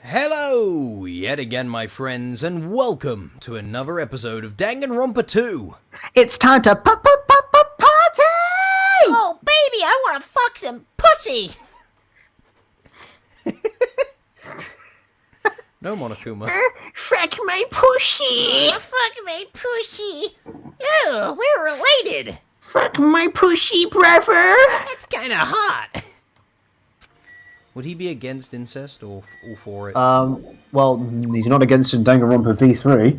Hello, yet again, my friends, and welcome to another episode of Danganronpa 2. It's time to party! Oh, baby, I want to fuck some pussy! No, Monokuma. Fuck my pussy! Oh, fuck my pussy! Ew, we're related! Fuck my pussy, brother! That's kinda hot! Would he be against incest or all for it? Well, he's not against Danganronpa V3.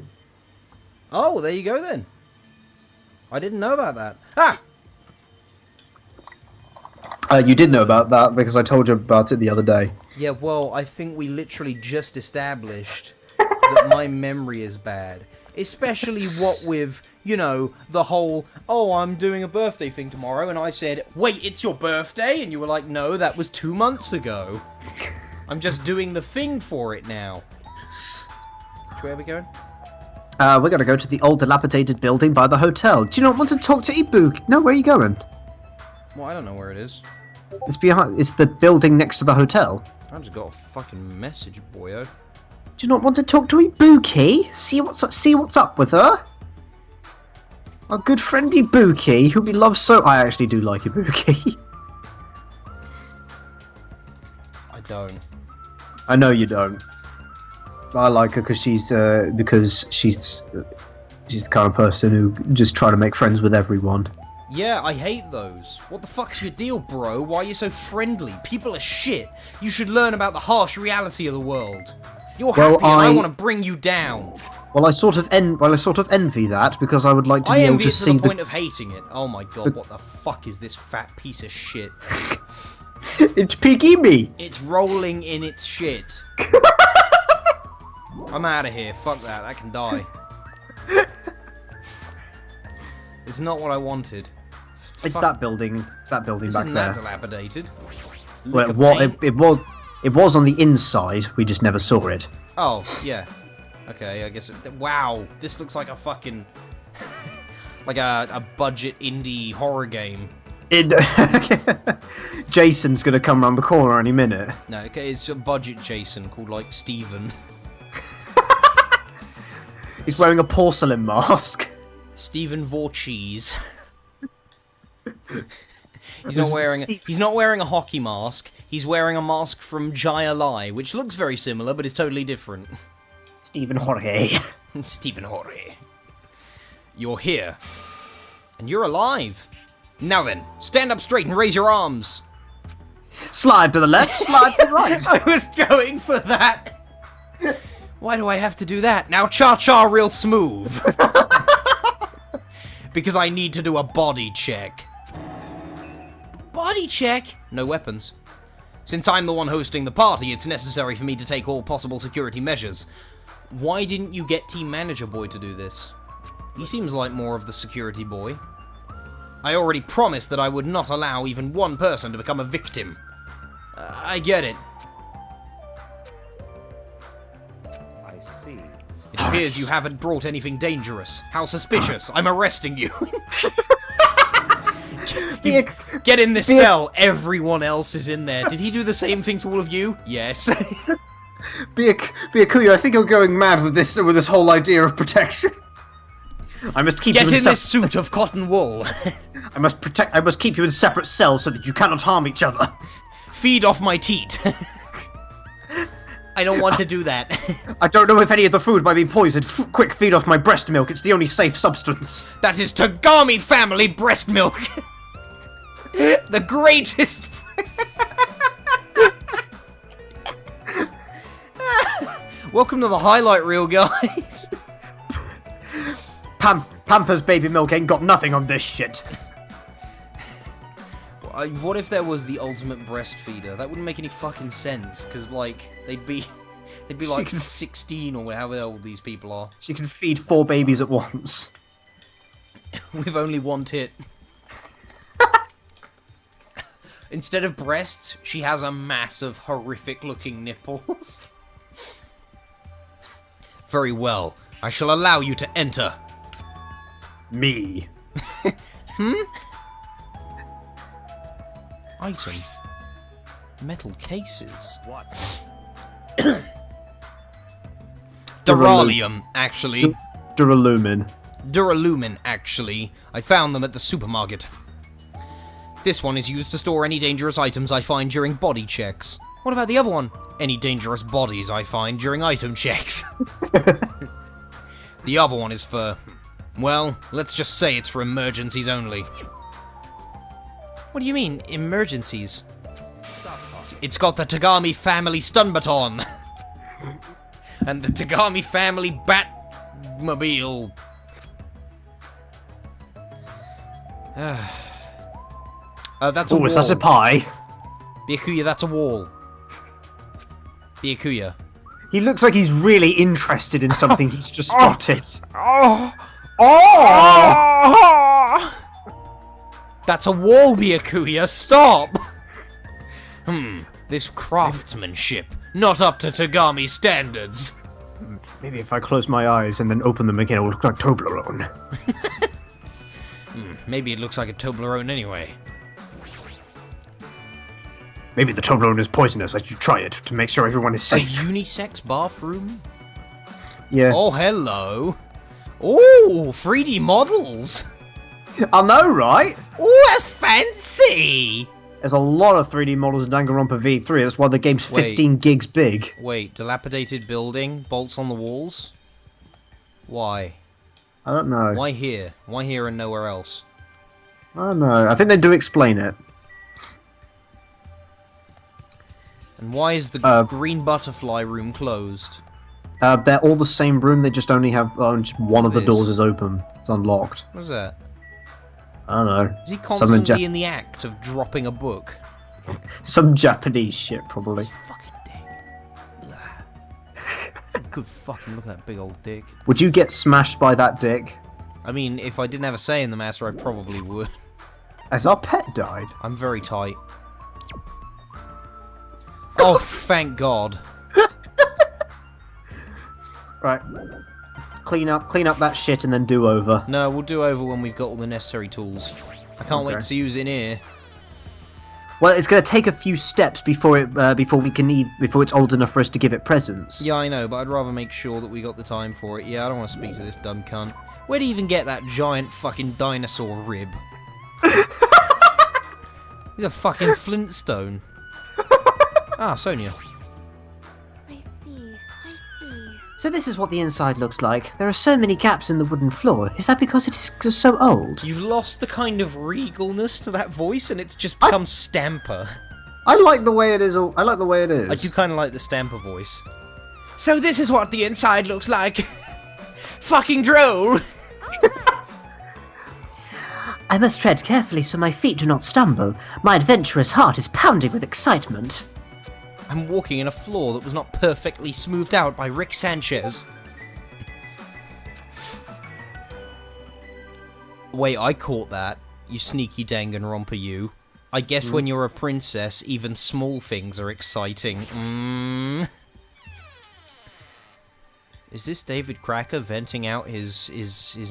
Oh, there you go then. I didn't know about that. Ah! You did know about that because I told you about it the other day. Yeah, well, I think we literally just established that my memory is bad. Especially what with, you know, the whole, oh, I'm doing a birthday thing tomorrow, and I said, wait, it's your birthday? And you were like, no, that was 2 months ago. I'm just doing the thing for it now. Where are we going? We're gonna go to the old dilapidated building by the hotel. Do you not want to talk to Ibuki? No, where are you going? Well, I don't know where it is. It's behind. It's the building next to the hotel. I just got a fucking message, boyo. Do you not want to talk to Ibuki? See what's up with her? Our good friend Ibuki, who we love so. I actually do like Ibuki. I don't. I know you don't. I like her because she's the kind of person who just try to make friends with everyone. Yeah, I hate those. What the fuck's your deal, bro? Why are you so friendly? People are shit. You should learn about the harsh reality of the world. You're happy and I want to bring you down. Well, I sort of envy that because I would like to be able to see I envy it to the point of hating it. Oh my god, what the fuck is this fat piece of shit? It's Piggy Me. It's rolling in its shit. I'm out of here. Fuck that. That can die. It's not what I wanted. It's that building. It's that building back there. Isn't that dilapidated? Well, it was on the inside. We just never saw it. Oh yeah. Okay, I guess. Wow, this looks like a fucking like a budget indie horror game. Jason's gonna come around the corner any minute. No, okay, it's a budget Jason called like Steven. He's wearing a porcelain mask. Steven Voorhees. He's not wearing a hockey mask. He's wearing a mask from K.A.I, which looks very similar but is totally different. Stephen Jorge. Stephen Jorge. You're here. And you're alive. Now then, stand up straight and raise your arms. Slide to the left, slide to the right. I was going for that. Why do I have to do that? Now cha-cha real smooth. Because I need to do a body check. Body check? No weapons. Since I'm the one hosting the party, it's necessary for me to take all possible security measures. Why didn't you get Team Manager Boy to do this? He seems like more of the security boy. I already promised that I would not allow even one person to become a victim. I get it. I see. It appears you haven't brought anything dangerous. How suspicious. I'm arresting you. Get in this cell. Everyone else is in there. Did he do the same thing to all of you? Yes. Byakuya, I think you're going mad with this whole idea of protection. I must keep Get you in this suit of cotton wool. I must keep you in separate cells so that you cannot harm each other. Feed off my teat. I don't want to do that. I don't know if any of the food might be poisoned. Quick, feed off my breast milk. It's the only safe substance. That is Tagami family breast milk. The greatest. Welcome to the highlight reel, guys. Pampers baby milk ain't got nothing on this shit. What if there was the ultimate breastfeeder? That wouldn't make any fucking sense, because, like, they'd be like 16 or however old these people are. She can feed 4 babies at once. With only one tit. Instead of breasts, she has a mass of horrific-looking nipples. Very well. I shall allow you to enter. Me. Item. Metal cases. What? Duralium, actually. Duralumin. Duralumin, actually. I found them at the supermarket. This one is used to store any dangerous items I find during body checks. What about the other one? Any dangerous bodies I find during item checks. The other one is for... well, let's just say it's for emergencies only. What do you mean, emergencies? It's got the Tagami family stun baton. And the Tagami family Batmobile. That's a wall. Oh, is that a pie? Byakuya, that's a wall. Byakuya. He looks like he's really interested in something he's just spotted. Oh! Oh! That's a wall, Byakuya, stop! This craftsmanship, not up to Tagami standards. Maybe if I close my eyes and then open them again, it will look like Toblerone. Maybe it looks like a Toblerone anyway. Maybe the Toblerone is poisonous. I should try it to make sure everyone is A safe. unisex bathroom? Yeah. Oh, hello. Ooh, 3D models. I know, right? Ooh, that's fancy. There's a lot of 3D models in Danganronpa V3. That's why the game's 15 gigs big. Wait, dilapidated building, bolts on the walls? Why? I don't know. Why here? Why here and nowhere else? I don't know. I think they do explain it. And why is the green butterfly room closed? They're all the same room. They just only have just one of the this? doors is open. It's unlocked. What is that? I don't know. Is he constantly in the act of dropping a book? Some Japanese shit, probably. Fucking dick. Good fucking look at that big old dick. Would you get smashed by that dick? I mean, if I didn't have a say in the matter, I probably would. Has our pet died? I'm very tight. Oh, thank God. Right. Clean up that shit and then do over. No, we'll do over when we've got all the necessary tools. I can't wait to use it in here. Well, it's going to take a few steps before it's old enough for us to give it presents. Yeah, I know, but I'd rather make sure that we got the time for it. Yeah, I don't want to speak to this dumb cunt. Where do you even get that giant fucking dinosaur rib? He's a fucking Flintstone. Ah, Sonia. I see. So this is what the inside looks like. There are so many gaps in the wooden floor. Is that because it is so old? You've lost the kind of regalness to that voice, and it's just become Stamper. I like the way it is. I like the way it is. I do kind of like the Stamper voice. So this is what the inside looks like. Fucking droll. I must tread carefully so my feet do not stumble. My adventurous heart is pounding with excitement. I'm walking in a floor that was not perfectly smoothed out by Rick Sanchez. Wait, I caught that. You sneaky Danganronpa, you. I guess when you're a princess, even small things are exciting. Is this David Cracker venting out his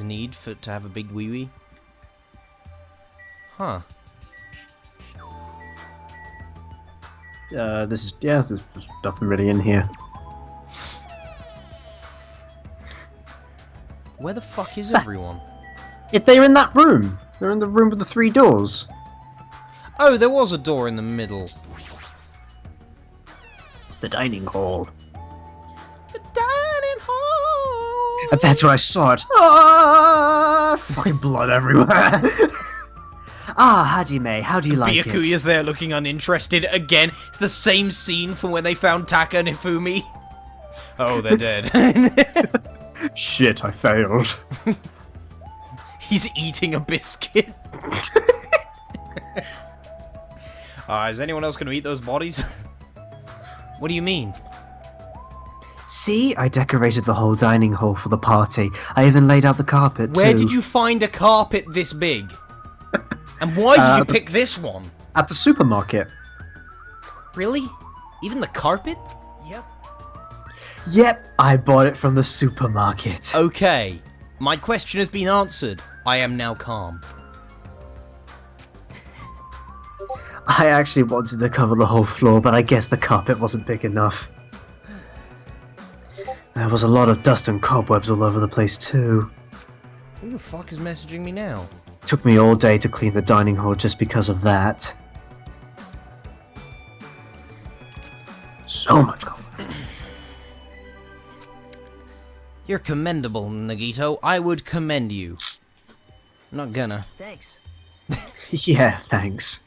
need to have a big wee-wee? Huh. There's nothing really in here. Where the fuck is everyone? If they're in that room. They're in the room with the 3 doors. Oh, there was a door in the middle. It's the dining hall. The dining hall! And that's where I saw it. Ah, fucking blood everywhere. Ah, Hajime, how do you like it? Byakuya's there looking uninterested again. It's the same scene from when they found Taka and Ifumi. Oh, they're dead. Shit, I failed. He's eating a biscuit. Is anyone else going to eat those bodies? What do you mean? See, I decorated the whole dining hall for the party. I even laid out the carpet, Where too. did you find a carpet this big? And why did you pick this one? At the supermarket. Really? Even the carpet? Yep, I bought it from the supermarket. Okay. My question has been answered. I am now calm. I actually wanted to cover the whole floor, but I guess the carpet wasn't big enough. There was a lot of dust and cobwebs all over the place too. Who the fuck is messaging me now? Took me all day to clean the dining hall just because of that. So much cobweb. You're commendable, Nagito. I would commend you. I'm not gonna. Thanks. Yeah, thanks.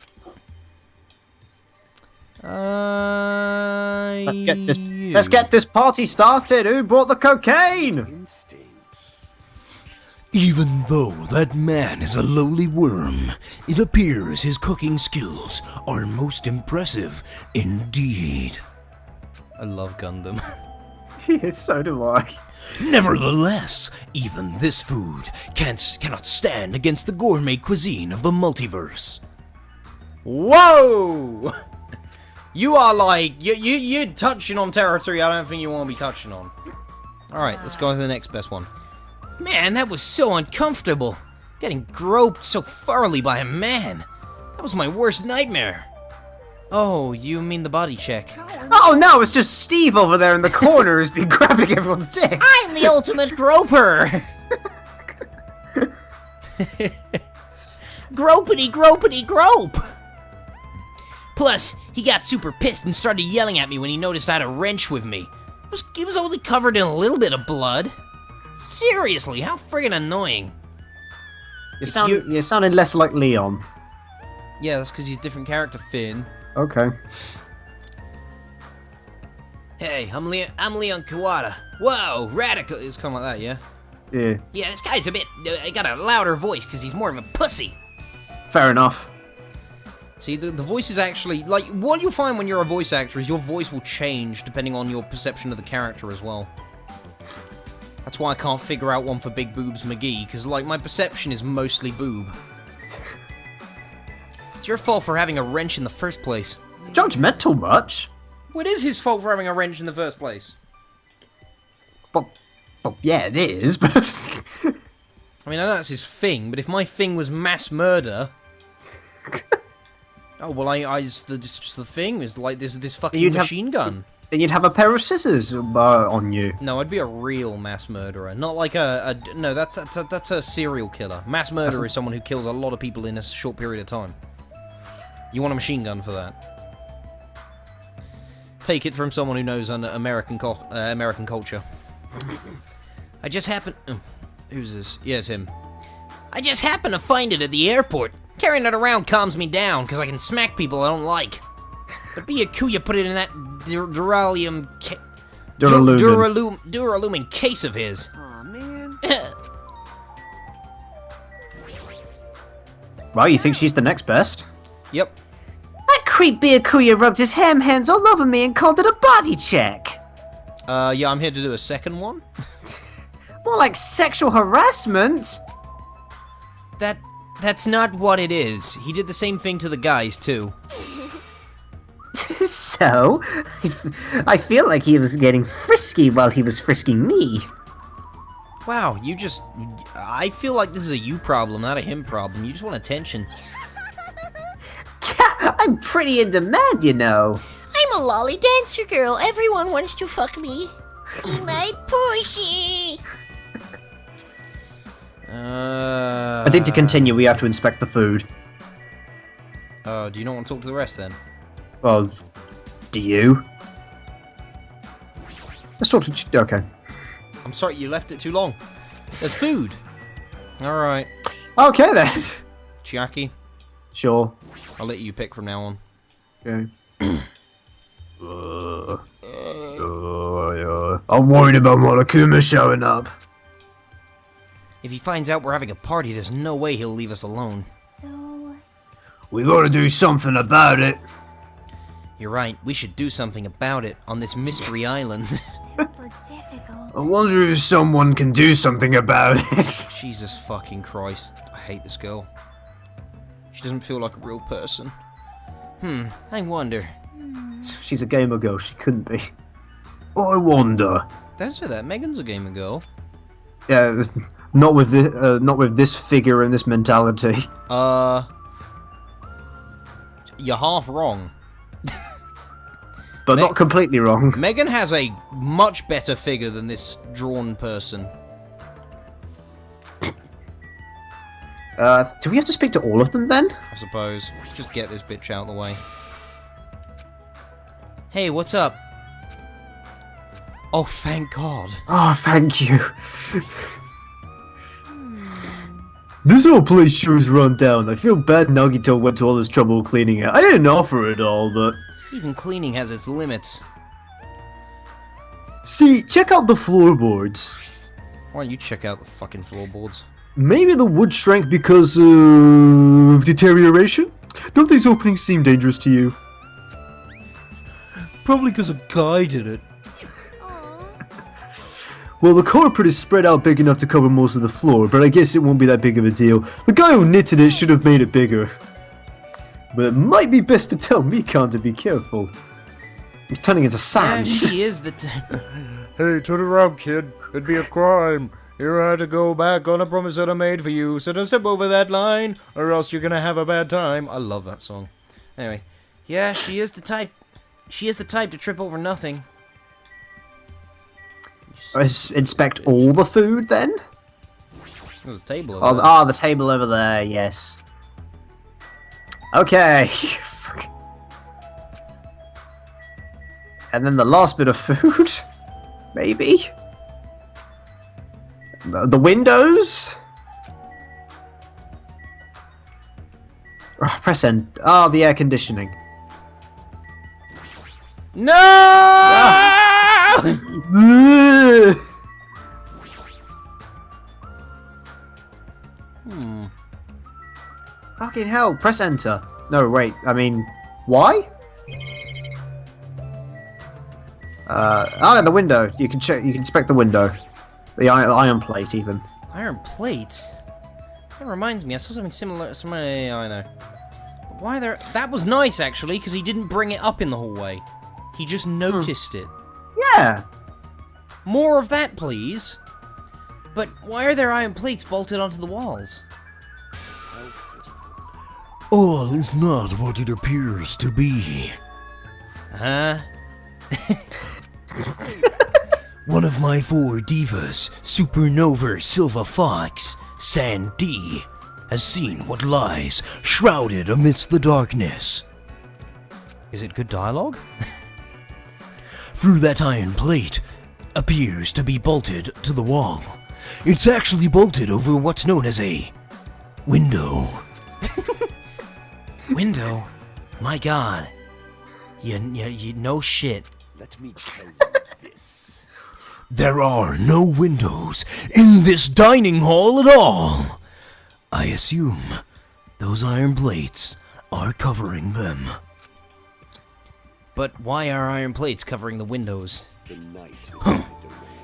Let's get this party started. Who brought the cocaine? Even though that man is a lowly worm, it appears his cooking skills are most impressive indeed. I love Gundam. So do I. Nevertheless, even this food cannot stand against the gourmet cuisine of the multiverse. Whoa! You are like, you're touching on territory I don't think you want to be touching on. Alright, let's go to the next best one. Man, that was so uncomfortable. Getting groped so thoroughly by a man. That was my worst nightmare. Oh, you mean the body check. Oh no, it's just Steve over there in the corner who's been grabbing everyone's dicks. I'm the ultimate groper. Gropity, gropity, grope. Plus, he got super pissed and started yelling at me when he noticed I had a wrench with me. He was only covered in a little bit of blood. Seriously, how friggin' annoying. You sounded less like Leon. Yeah, that's because he's a different character, Finn. Okay. Hey, I'm Leon Kawada. Whoa, radical. It's kind of like that, yeah? Yeah. Yeah, this guy's a bit. I got a louder voice because he's more of a pussy. Fair enough. See, the voice is actually, like, what you'll find when you're a voice actor is your voice will change depending on your perception of the character as well. That's why I can't figure out one for Big Boobs McGee, because, like, my perception is mostly boob. It's your fault for having a wrench in the first place. Judgmental much? Well, it is his fault for having a wrench in the first place. Well, yeah, it is, but... I mean, I know that's his thing, but if my thing was mass murder... Oh, well, it's just the thing, is like this fucking machine gun. Then you'd have a pair of scissors on you. No, I'd be a real mass murderer. Not like no, that's a serial killer. Mass murderer is someone who kills a lot of people in a short period of time. You want a machine gun for that. Take it from someone who knows American culture. I just happened... who's this? Yeah, it's him. I just happened to find it at the airport. Carrying it around calms me down, because I can smack people I don't like. But be a Kuya put it in that Duralumin case of his. Aw, man. Well, you think she's the next best? Yep. That creep Kuya rubbed his ham hands all over me and called it a body check. Yeah, I'm here to do a second one. More like sexual harassment. That's not what it is. He did the same thing to the guys, too. So, I feel like he was getting frisky while he was frisking me. Wow, I feel like this is a you problem, not a him problem. You just want attention. I'm pretty in demand, you know. I'm a lolly dancer girl. Everyone wants to fuck me. See my pussy. I think to continue, we have to inspect the food. Do you not want to talk to the rest then? Well, do you? Let's talk to... Okay. I'm sorry, you left it too long. There's food. Alright. Okay then. Chiaki, Sure. I'll let you pick from now on. Okay. I'm worried about Monokuma showing up. If he finds out we're having a party, there's no way he'll leave us alone. So... We gotta do something about it. You're right, we should do something about it on this mystery island. super difficult. I wonder if someone can do something about it. Jesus fucking Christ, I hate this girl. She doesn't feel like a real person. I wonder. She's a gamer girl, she couldn't be. I wonder. Don't say that, Megan's a gamer girl. Yeah, not with this figure and this mentality. You're half wrong. but not completely wrong. Megan has a much better figure than this drawn person. Do we have to speak to all of them then? I suppose. Just get this bitch out of the way. Hey, what's up? Oh, thank God. Oh, thank you. This whole place sure is run down. I feel bad Nagito went to all this trouble cleaning it. I didn't offer it all, but... Even cleaning has its limits. See, check out the floorboards. Why don't you check out the fucking floorboards? Maybe the wood shrank because of deterioration? Don't these openings seem dangerous to you? Probably because a guy did it. Well, the carpet is spread out big enough to cover most of the floor, but I guess it won't be that big of a deal. The guy who knitted it should have made it bigger. But it might be best to tell Mikan to be careful. He's turning into sand. Yeah, she is the Hey, turn around, kid. It'd be a crime. You had to go back on a promise that I made for you, so don't step over that line, or else you're gonna have a bad time. I love that song. Anyway. Yeah, she is the type... She is the type to trip over nothing. Inspect all the food, then? There's a table over there. Oh, the table over there, yes. Okay. And then the last bit of food? Maybe? The windows? Oh, press N. Oh, the air conditioning. No! Fucking hell, press enter. No, wait, I mean, why? Oh, the window. You can check, you can inspect the window. The iron plate, even. Iron plates? That reminds me, I saw something similar. Yeah, I know. Why there? That was nice, actually, because he didn't bring it up in the hallway. He just noticed it. Yeah. More of that, please. But why are there iron plates bolted onto the walls? All is not what it appears to be. Huh? One of my 4 divas, Supernova Silver Fox, Sandy, has seen what lies shrouded amidst the darkness. Is it good dialogue? Through that iron plate appears to be bolted to the wall. It's actually bolted over what's known as a window. Window? My God. You know shit. Let me tell you this. There are no windows in this dining hall at all. I assume those iron plates are covering them. But why are iron plates covering the windows? The night is in the domain.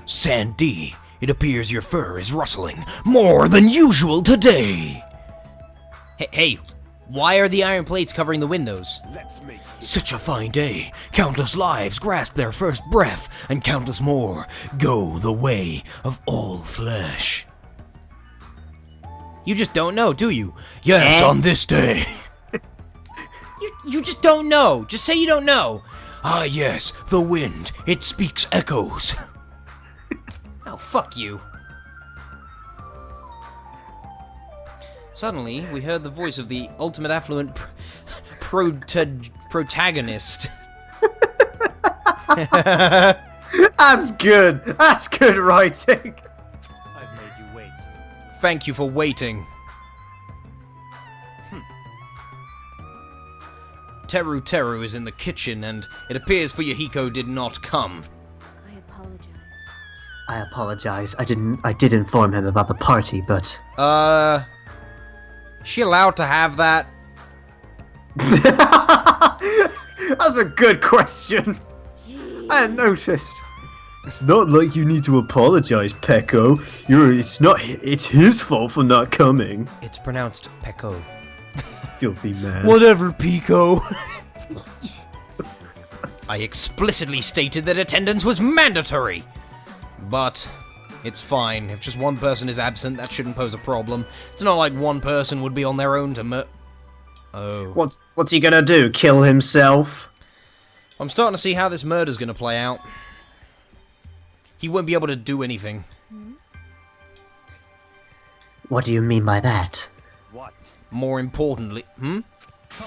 Sandy, it appears your fur is rustling more than usual today. Hey, why are the iron plates covering the windows? Let's make Such a fine day. Countless lives grasp their first breath, and countless more go the way of all flesh. You just don't know, do you? Yes, on this day. You just don't know. Just say you don't know. Ah, yes, the wind. It speaks echoes. Oh, fuck you. Suddenly, we heard the voice of the ultimate affluent protagonist. That's good. That's good writing. I've made you wait. Thank you for waiting. Teru is in the kitchen, and it appears Fuyuhiko did not come. I apologize. I apologize. I did inform him about the party, but... Is she allowed to have that? That's a good question. I hadn't noticed. It's not like you need to apologize, Pecco. It's his fault for not coming. It's pronounced Pecco. Filthy man. Whatever, Pico. I explicitly stated that attendance was mandatory. But it's fine. If just one person is absent, that shouldn't pose a problem. It's not like one person would be on their own to Oh. What's he gonna do? Kill himself? I'm starting to see how this murder's gonna play out. He won't be able to do anything. What do you mean by that? What? More importantly... Come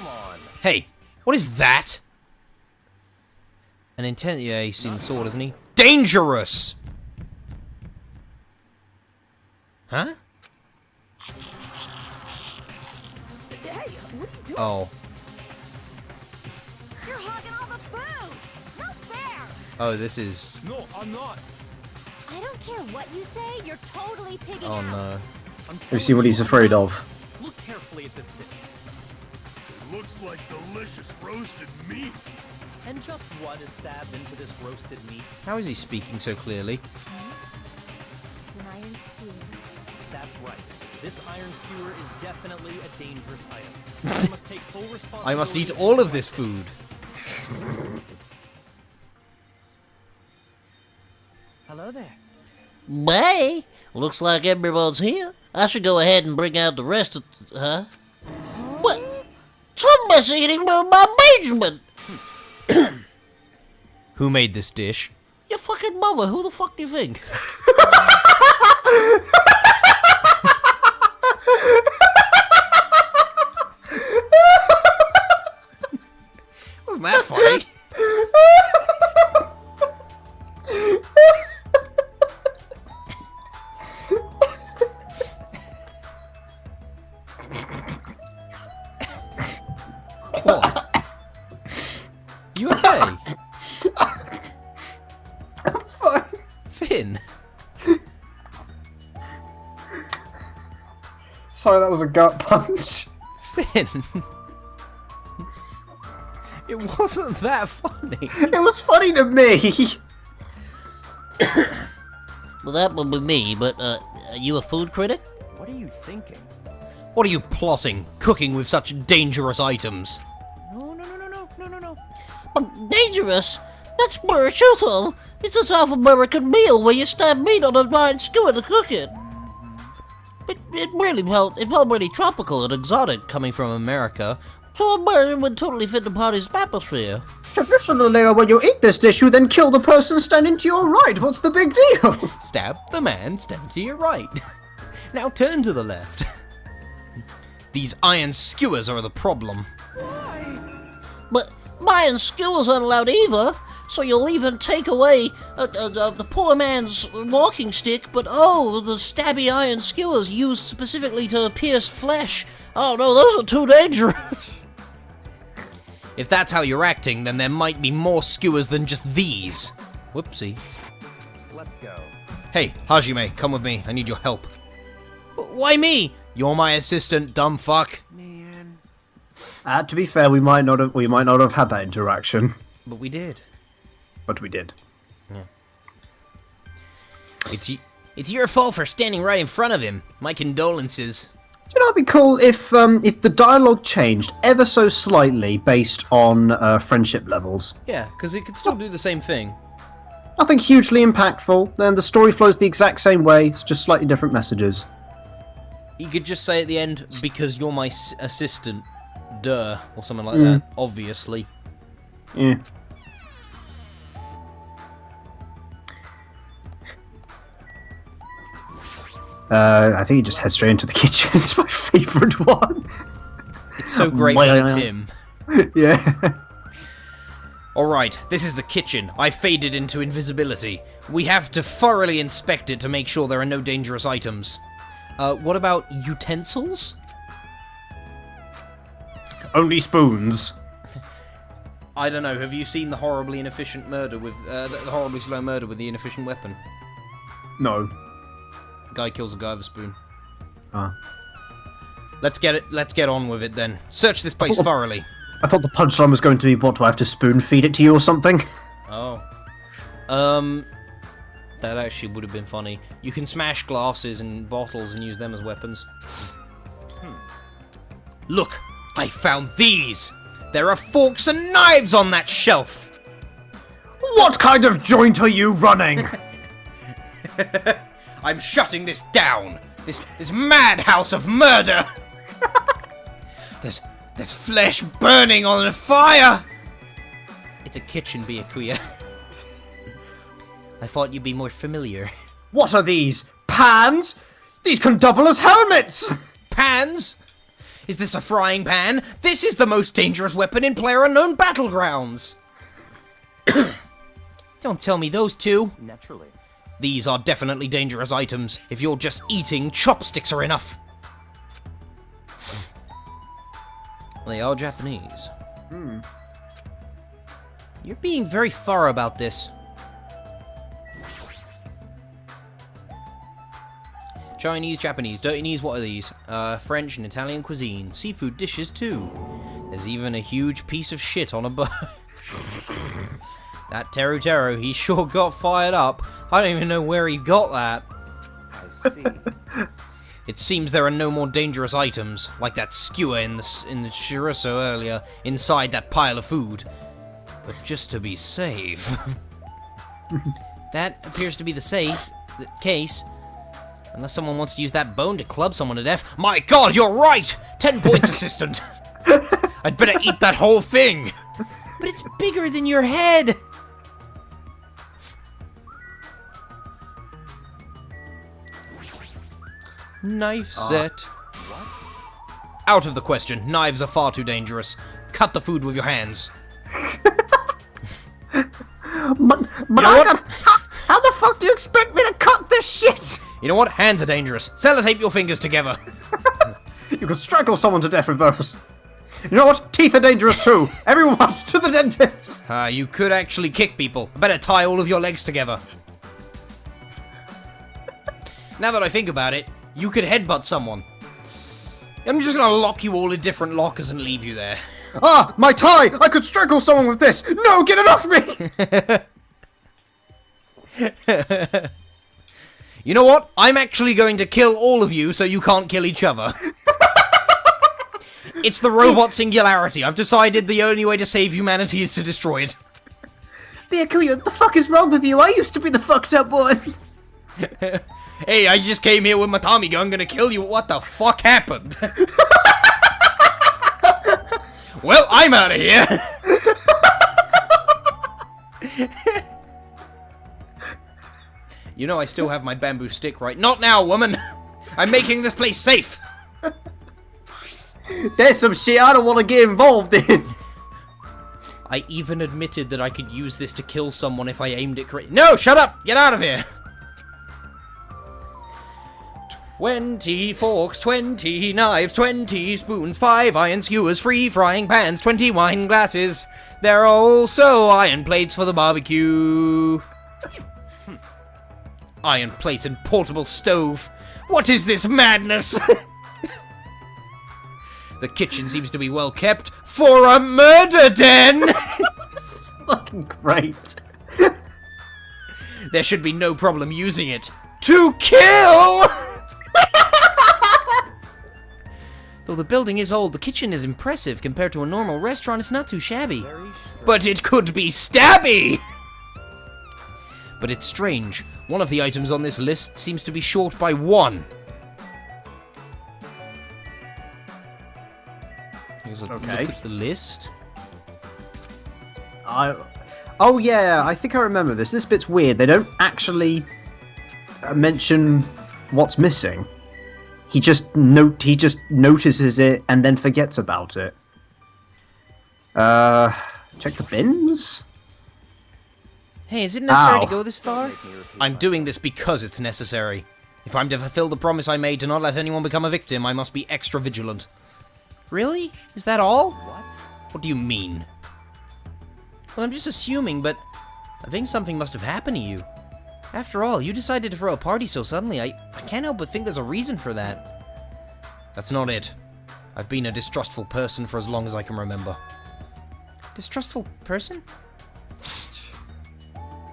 on. Hey, what is that? An intent... Yeah, he's seen the sword, hasn't he? Dangerous! Huh? Hey, what are you doing? Oh. You're hogging all the food. No fair. Oh, this is... No, I'm not. I don't care what you say. You're totally pigging Oh, out. no. You see what he's afraid of. Look carefully at this dish. It looks like delicious roasted meat. And just what is stabbed into this roasted meat? How is he speaking so clearly? It's an iron skewer. That's right. This iron skewer is definitely a dangerous item. I must take full responsibility. I must eat all of this food. Hello there. Hey, looks like everyone's here. I should go ahead and bring out the rest of... Huh? What? Somebody's eating my basement! Who made this dish? Your fucking mother, who the fuck do you think? Wasn't that funny? What? You okay? Finn? Sorry, that was a gut punch. Finn? It wasn't that funny. It was funny to me. Well, that would be me, but, are you a food critic? What are you thinking? What are you plotting, cooking with such dangerous items? No. Dangerous? That's spiritual. It's a South American meal where you stab meat on a iron skewer to cook it. It really felt really tropical and exotic Coming from America. so it would totally fit the party's atmosphere. Traditionally, when you eat this dish, you then kill the person standing to your right. What's the big deal? Stab the man standing to your right. Now turn to the left. These iron skewers are the problem. But iron skewers aren't allowed either, so you'll even take away the poor man's walking stick, but oh, the stabby iron skewers used specifically to pierce flesh. Oh no, those are too dangerous. If that's how you're acting, then there might be more skewers than just these. Whoopsie. Let's go. Hey, Hajime, come with me. I need your help. Why me? You're my assistant, dumb fuck. Man. To be fair, we might not have had that interaction, But we did. but we did. It's your fault for standing right in front of him. My condolences. You know, it'd be cool if the dialogue changed ever so slightly based on friendship levels. Yeah, because it could still do the same thing. Nothing hugely impactful. Then the story flows the exact same way. It's just slightly different messages. You could just say at the end, because you're my assistant, duh, or something like that, obviously. Yeah. I think he just heads straight into the kitchen. It's my favourite one. It's so great when it's him. Yeah. Alright, this is the kitchen. I faded into invisibility. We have to thoroughly inspect it to make sure there are no dangerous items. What about utensils? Only spoons. I don't know, have you seen the horribly inefficient murder with, the horribly slow murder with the inefficient weapon? No. Guy kills a guy with a spoon. Ah. Let's get on with it then. Search this place thoroughly. I thought the punchline was going to be, what, do I have to spoon feed it to you or something? Oh. That actually would have been funny. You can smash glasses and bottles and use them as weapons. Look! I found these! There are forks and knives on that shelf! What kind of joint are you running? I'm shutting this down! This madhouse of murder! There's flesh burning on a fire! a kitchen, Byakuya. I thought you'd be more familiar. What are these? Pans? These can double as helmets! Pans? Is this a frying pan? This is the most dangerous weapon in PlayerUnknown Battlegrounds! Don't tell me those two. Naturally. These are definitely dangerous items. If you're just eating, chopsticks are enough. They are Japanese. You're being very thorough about this. Chinese, Japanese, dirty what are these? French and Italian cuisine. Seafood dishes too. There's even a huge piece of shit on a boat. That Teru, he sure got fired up. I don't even know where he got that. I see. It seems there are no more dangerous items, like that skewer in the chorizo earlier, inside that pile of food. But just to be safe... That appears to be the case. Unless someone wants to use that bone to club someone to death. My god, you're right! 10 points, assistant! I'd better eat that whole thing! But it's bigger than your head! Knife set. What? Out of the question. Knives are far too dangerous. Cut the food with your hands. But how the fuck do you expect me to cut this shit? You know what? Hands are dangerous. Sellotape your fingers together. You could strangle someone to death with those. You know what? Teeth are dangerous too. Everyone to the dentist. You could actually kick people. I better tie all of your legs together. Now that I think about it, you could headbutt someone. I'm just gonna lock you all in different lockers and leave you there. Ah, my tie! I could strangle someone with this! No, get it off me! You know what? I'm actually going to kill all of you so you can't kill each other. It's the robot singularity. I've decided the only way to save humanity is to destroy it. Byakuya, what the fuck is wrong with you? I used to be the fucked up one. Hey, I just came here with my Tommy gun, gonna kill you. What the fuck happened? Well, I'm out of here. You know I still have my bamboo stick, right? Not now, woman. I'm making this place safe. There's some shit I don't want to get involved in. I even admitted that I could use this to kill someone if I aimed it correctly. No, shut up! Get out of here! 20 forks, 20 knives, 20 spoons, 5 iron skewers, 3 frying pans, 20 wine glasses. There are also iron plates for the barbecue. Iron plate and portable stove. What is this madness? The kitchen seems to be well kept for a murder den! This is fucking great. There should be no problem using it to kill! Though the building is old, the kitchen is impressive. Compared to a normal restaurant, it's not too shabby. But it could be stabby! But it's strange. One of the items on this list seems to be short by 1. Here's a Okay. look at the list. Oh yeah, I think I remember this. This bit's weird. They don't actually mention what's missing. He just notices it and then forgets about it. Check the bins. Hey, is it necessary Ow. to go this far? I'm doing this because it's necessary. If I'm to fulfill the promise I made to not let anyone become a victim, I must be extra vigilant. Really? Is that all? What? What do you mean? Well, I'm just assuming, but I think something must have happened to you. After all, you decided to throw a party so suddenly, I can't help but think there's a reason for that. That's not it. I've been a distrustful person for as long as I can remember. Distrustful person?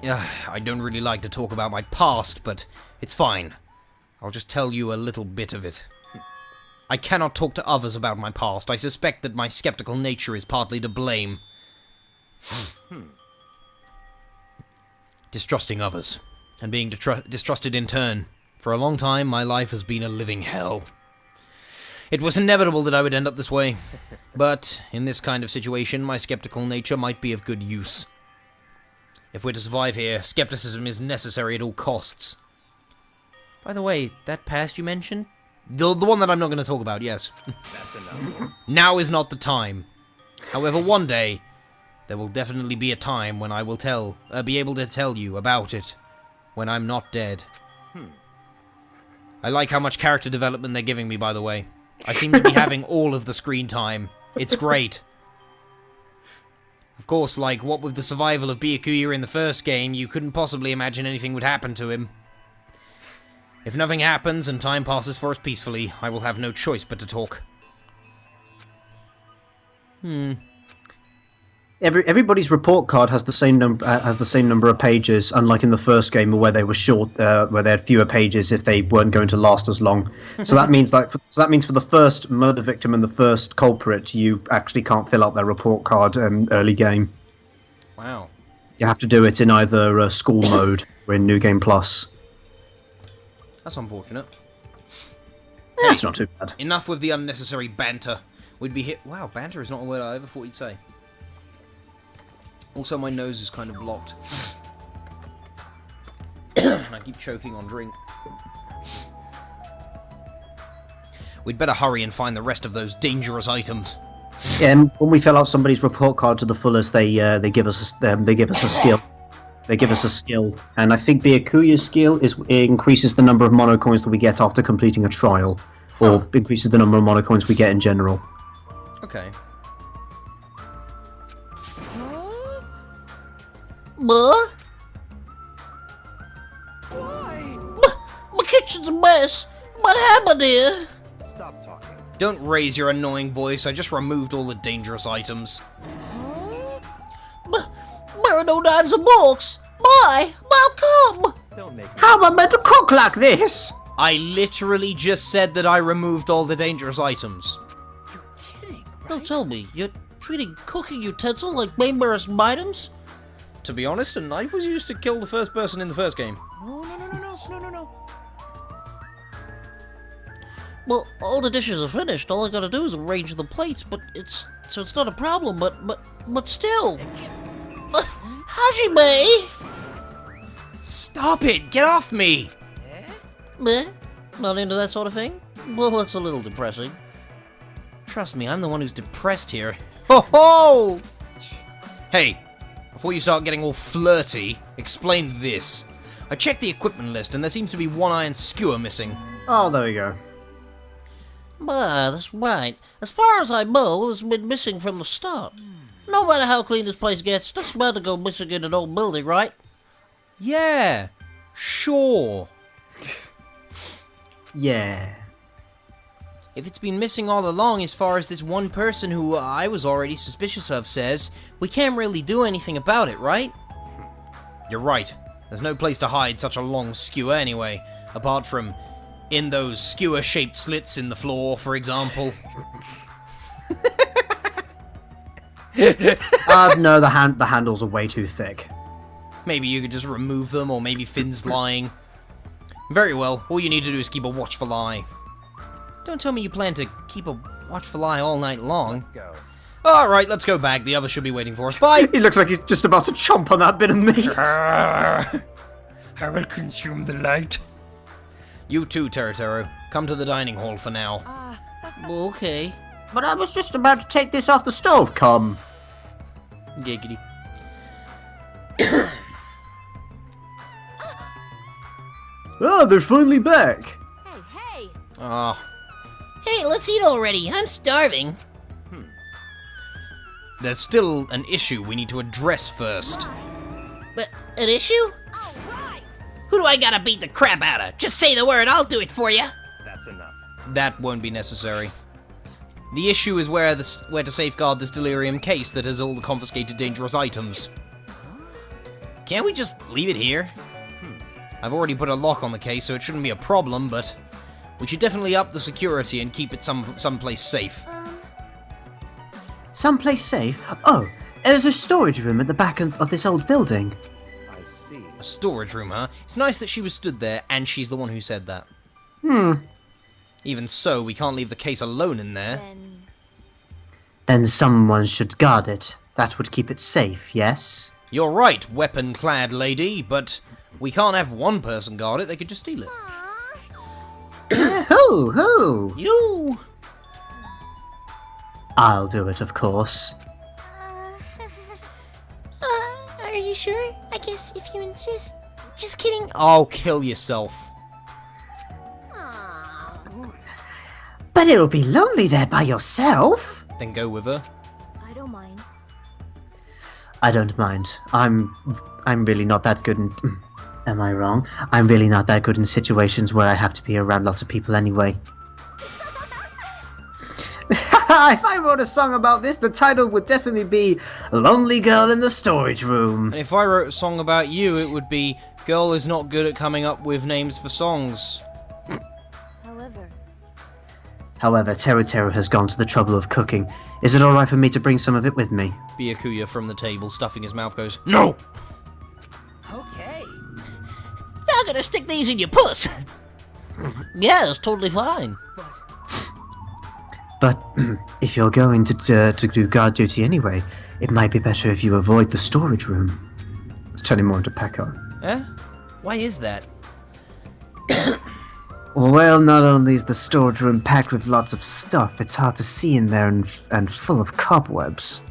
Yeah, I don't really like to talk about my past, but it's fine. I'll just tell you a little bit of it. I cannot talk to others about my past. I suspect that my skeptical nature is partly to blame. Distrusting others, and being distrusted in turn. For a long time, my life has been a living hell. It was inevitable that I would end up this way. But, in this kind of situation, my skeptical nature might be of good use. If we're to survive here, skepticism is necessary at all costs. By the way, that past you mentioned? The one that I'm not going to talk about, yes. That's enough. Now is not the time. However, one day, there will definitely be a time when I will be able to tell you about it. When I'm not dead. I like how much character development they're giving me, by the way. I seem to be having all of the screen time. It's great. Of course, like, what with the survival of Byakuya in the first game, you couldn't possibly imagine anything would happen to him. If nothing happens and time passes for us peacefully, I will have no choice but to talk. Everybody's report card has the same number of pages, unlike in the first game where they were short, where they had fewer pages if they weren't going to last as long. So that means for the first murder victim and the first culprit, you actually can't fill out their report card early game. Wow. You have to do it in either school mode or in New Game Plus. That's unfortunate. That's not too bad. Enough with the unnecessary banter. We'd be hit. Wow, banter is not a word I ever thought you'd say. Also, my nose is kind of blocked. And I keep choking on drink. We'd better hurry and find the rest of those dangerous items. Yeah, when we fill out somebody's report card to the fullest, they give us a skill. They give us a skill, and I think Byakuya's skill increases the number of mono coins that we get after completing a trial, or increases the number of mono coins we get in general. Okay. Buh? My kitchen's a mess. What happened here? Stop talking. Don't raise your annoying voice. I just removed all the dangerous items. There are no knives and forks. Why? How come? Don't make me. How am I meant to cook like this? I literally just said that I removed all the dangerous items. You're kidding, right? Don't tell me. You're treating cooking utensils like dangerous items? To be honest, a knife was used to kill the first person in the first game. No. Well, all the dishes are finished. All I gotta do is arrange the plates, but it's not a problem. But still, Hajime. Stop it! Get off me! Meh? Not into that sort of thing? Well, that's a little depressing. Trust me, I'm the one who's depressed here. Ho ho! Hey, before you start getting all flirty, explain this. I checked the equipment list and there seems to be one iron skewer missing. Oh, there we go. That's right. As far as I know, it's been missing from the start. No matter how clean this place gets, that's bound to go missing in an old building, right? Yeah, sure. Yeah. If it's been missing all along, as far as this one person who I was already suspicious of says, we can't really do anything about it, right? You're right. There's no place to hide such a long skewer anyway, apart from in those skewer-shaped slits in the floor, for example. No, the handles are way too thick. Maybe you could just remove them, or maybe Finn's lying. Very well, all you need to do is keep a watchful eye. Don't tell me you plan to keep a watchful eye all night long. Let's go. Alright, let's go back. The others should be waiting for us. Bye! He looks like he's just about to chomp on that bit of meat. I will consume the light. You too, Teruteru. Come to the dining hall for now. Okay. But I was just about to take this off the stove, come. Giggity. Oh, they're finally back. Hey! Ah, Hey, let's eat already. I'm starving. there's still an issue we need to address first. But an issue? Alright! Who do I gotta beat the crap out of? Just say the word, I'll do it for you. That's enough. That won't be necessary. The issue is where to safeguard this delirium case that has all the confiscated dangerous items. Can't we just leave it here? I've already put a lock on the case, so it shouldn't be a problem, but we should definitely up the security and keep it someplace safe. Someplace safe? Oh, there's a storage room at the back of this old building. I see. A storage room, huh? It's nice that she was stood there, and she's the one who said that. Even so, we can't leave the case alone in there. Then... Then someone should guard it. That would keep it safe, yes? You're right, weapon-clad lady, but we can't have one person guard it, they could just steal it. Who? You! I'll do it, of course. Are you sure? I guess if you insist. Just kidding. Oh, kill yourself. But it'll be lonely there by yourself. Then go with her. I don't mind. I don't mind. I'm really not that good in... Am I wrong? I'm really not that good in situations where I have to be around lots of people anyway. If I wrote a song about this, the title would definitely be Lonely Girl in the Storage Room. And if I wrote a song about you, it would be Girl is not good at coming up with names for songs. However, Teru has gone to the trouble of cooking. Is it alright for me to bring some of it with me? Byakuya from the table, stuffing his mouth, goes, No! Okay. I'm gonna stick these in your puss. Yeah, it's totally fine. But if you're going to do guard duty anyway, it might be better if you avoid the storage room. It's turning more into Pekka. Eh? Why is that? Well, not only is the storage room packed with lots of stuff, it's hard to see in there and full of cobwebs.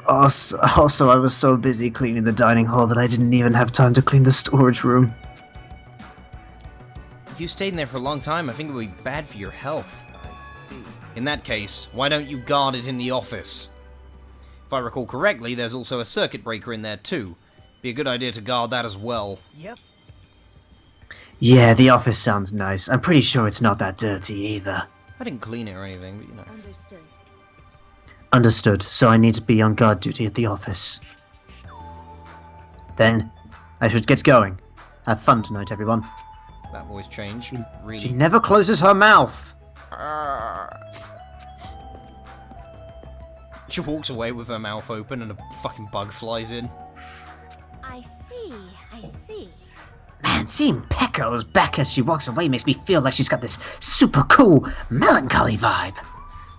Also, I was so busy cleaning the dining hall that I didn't even have time to clean the storage room. If you stayed in there for a long time, I think it would be bad for your health. In that case, why don't you guard it in the office? If I recall correctly, there's also a circuit breaker in there too. Be a good idea to guard that as well. Yep. Yeah, the office sounds nice. I'm pretty sure it's not that dirty either. I didn't clean it or anything, but you know. Understood. Understood, so I need to be on guard duty at the office. Then, I should get going. Have fun tonight, everyone. That voice changed. She Really. never closes her mouth. She walks away with her mouth open and a fucking bug flies in. I see. Man, seeing Pekko's back as she walks away makes me feel like she's got this super cool, melancholy vibe.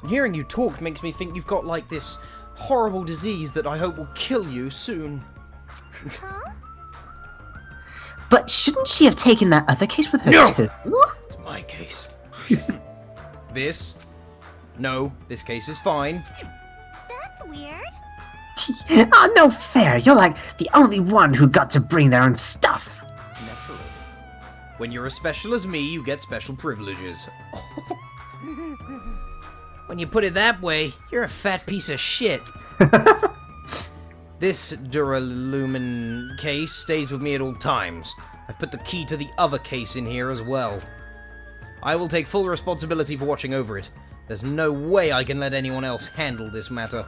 And hearing you talk makes me think you've got like this horrible disease that I hope will kill you soon. Huh? But shouldn't she have taken that other case with her No! too? It's my case. This? No, this case is fine. That's weird. Ah, no fair. You're like the only one who got to bring their own stuff. Naturally. When you're as special as me, you get special privileges. When you put it that way, you're a fat piece of shit. This Duralumin case stays with me at all times. I've put the key to the other case in here as well. I will take full responsibility for watching over it. There's no way I can let anyone else handle this matter.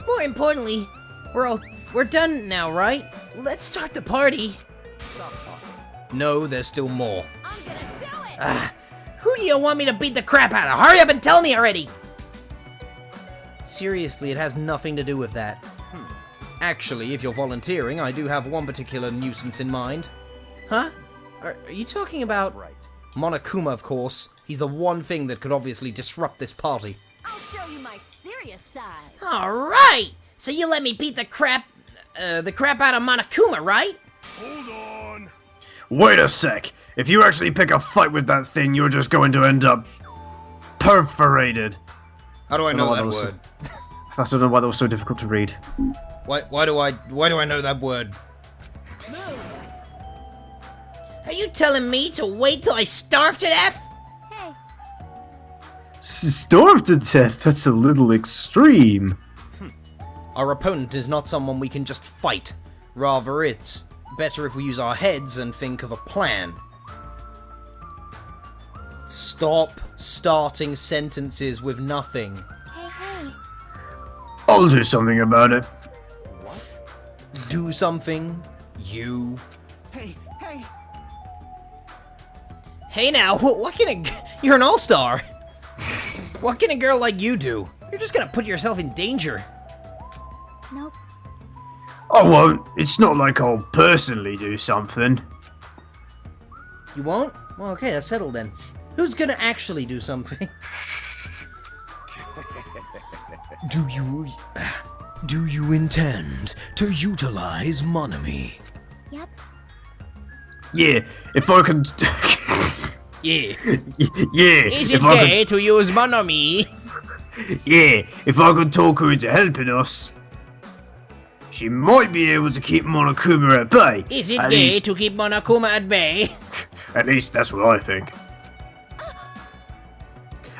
More importantly, we're done now, right? Let's start the party. No, there's still more. I'm gonna do it. Who do you want me to beat the crap out of? Hurry up and tell me already! Seriously, it has nothing to do with that. Actually, if you're volunteering, I do have one particular nuisance in mind. Huh? Are you talking about... Right. Monokuma, of course. He's the one thing that could obviously disrupt this party. I'll show you my serious side. Alright! So you let me beat the crap out of Monokuma, right? Hold on. Wait a sec. If you actually pick a fight with that thing, you're just going to end up perforated. How do I know that word? I don't know why that was so difficult to read. Why do I know that word? Are you telling me to wait till I starve to death? Hey, Starved to death? That's a little extreme. Our opponent is not someone we can just fight. Rather, it's better if we use our heads and think of a plan. Stop starting sentences with nothing. hey. I'll do something about it. Do something. You. Hey. Hey now, what can you're an all-star. What can a girl like you do? You're just gonna put yourself in danger. Nope. I won't. It's not like I'll personally do something. You won't? Well, okay, that's settled then. Who's gonna actually do something? Do you intend to utilize Monami? Yep. Yeah, if I can... Yeah. yeah, Is if it I gay to use Monami? yeah, if I could talk her into helping us, she might be able to keep Monokuma at bay. Is it At gay least- to keep Monokuma at bay? At least that's what I think.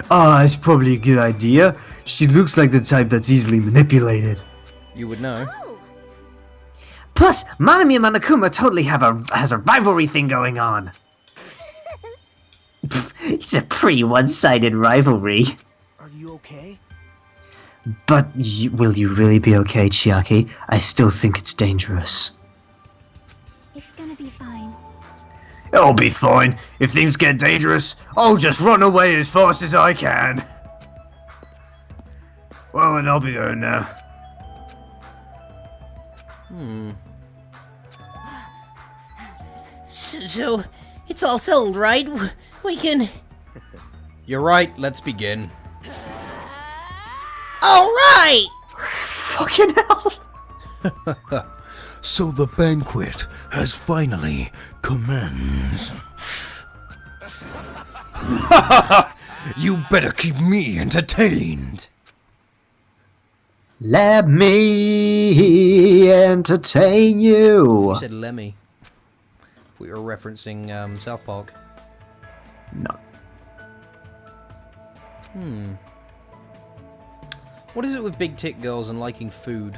Ah, it's probably a good idea. She looks like the type that's easily manipulated. You would know. Oh, Plus, Manami and Monokuma totally has a rivalry thing going on. It's a pretty one-sided rivalry. Are you okay? But will you really be okay, Chiaki? I still think it's dangerous. it's gonna be fine. It'll be fine. If things get dangerous, I'll just run away as fast as I can. Well, and I'll be going now. So, it's all settled, right? We can... You're right, let's begin. All right! Fucking hell! So the banquet has finally commenced. You better keep me entertained. Let me entertain you. You said Lemmy. We were referencing South Park. No. What is it with big tit girls and liking food?